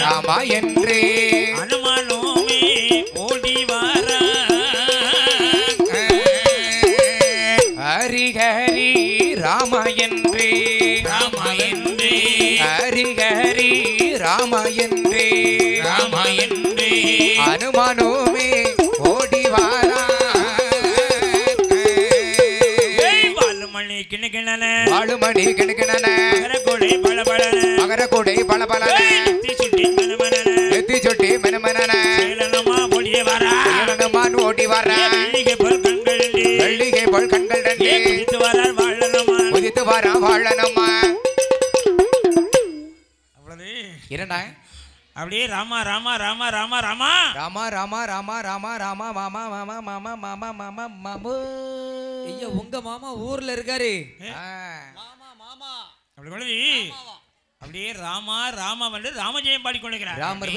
ராம என்றே அனுமானோமே ஓடி வாரா. ஹரி ஹரி ராம என்றே ராமா என்றே ஹரி ஹரி ராம என்றே ராமா என்றே அனுமானோமே ஓடி வாரா. ஏய் வாலுமணி கிணக்கிணன வாழுமணி கிணக்கிணன மகரகொடை பளபளன மகர கொடை பலபலன ஏய் நெத்தி சுட்டி மனமனன நெத்தி சொட்டி மெனமெனன சேலனமா ஓடியே வாரா. அனுமான் ஓடி வர வெள்ளிகை போல் கண்களிலே வெள்ளிகை போல் கண்கள் ரெண்டே குதித்து வரார் வாழனமா. உதித்து வாரா வாழனம்மா. அவ்வளவு என்னடா? அப்படியே ராமா ராமா ராமா ராமா ராமா ராமா ராமா ராமா ராமா ராமா மாமா மாமா மாமா மாமா மாமா மாமு. ஐயா உங்க மாமா ஊர்ல இருக்காரு. ஆ, மாமா மாமா அப்படி கொண்டு மாமாவா? அப்படியே ராமா ராமா வந்து ராமஜெயம் பாடிக்கொண்டிருக்கிறார். ராமர்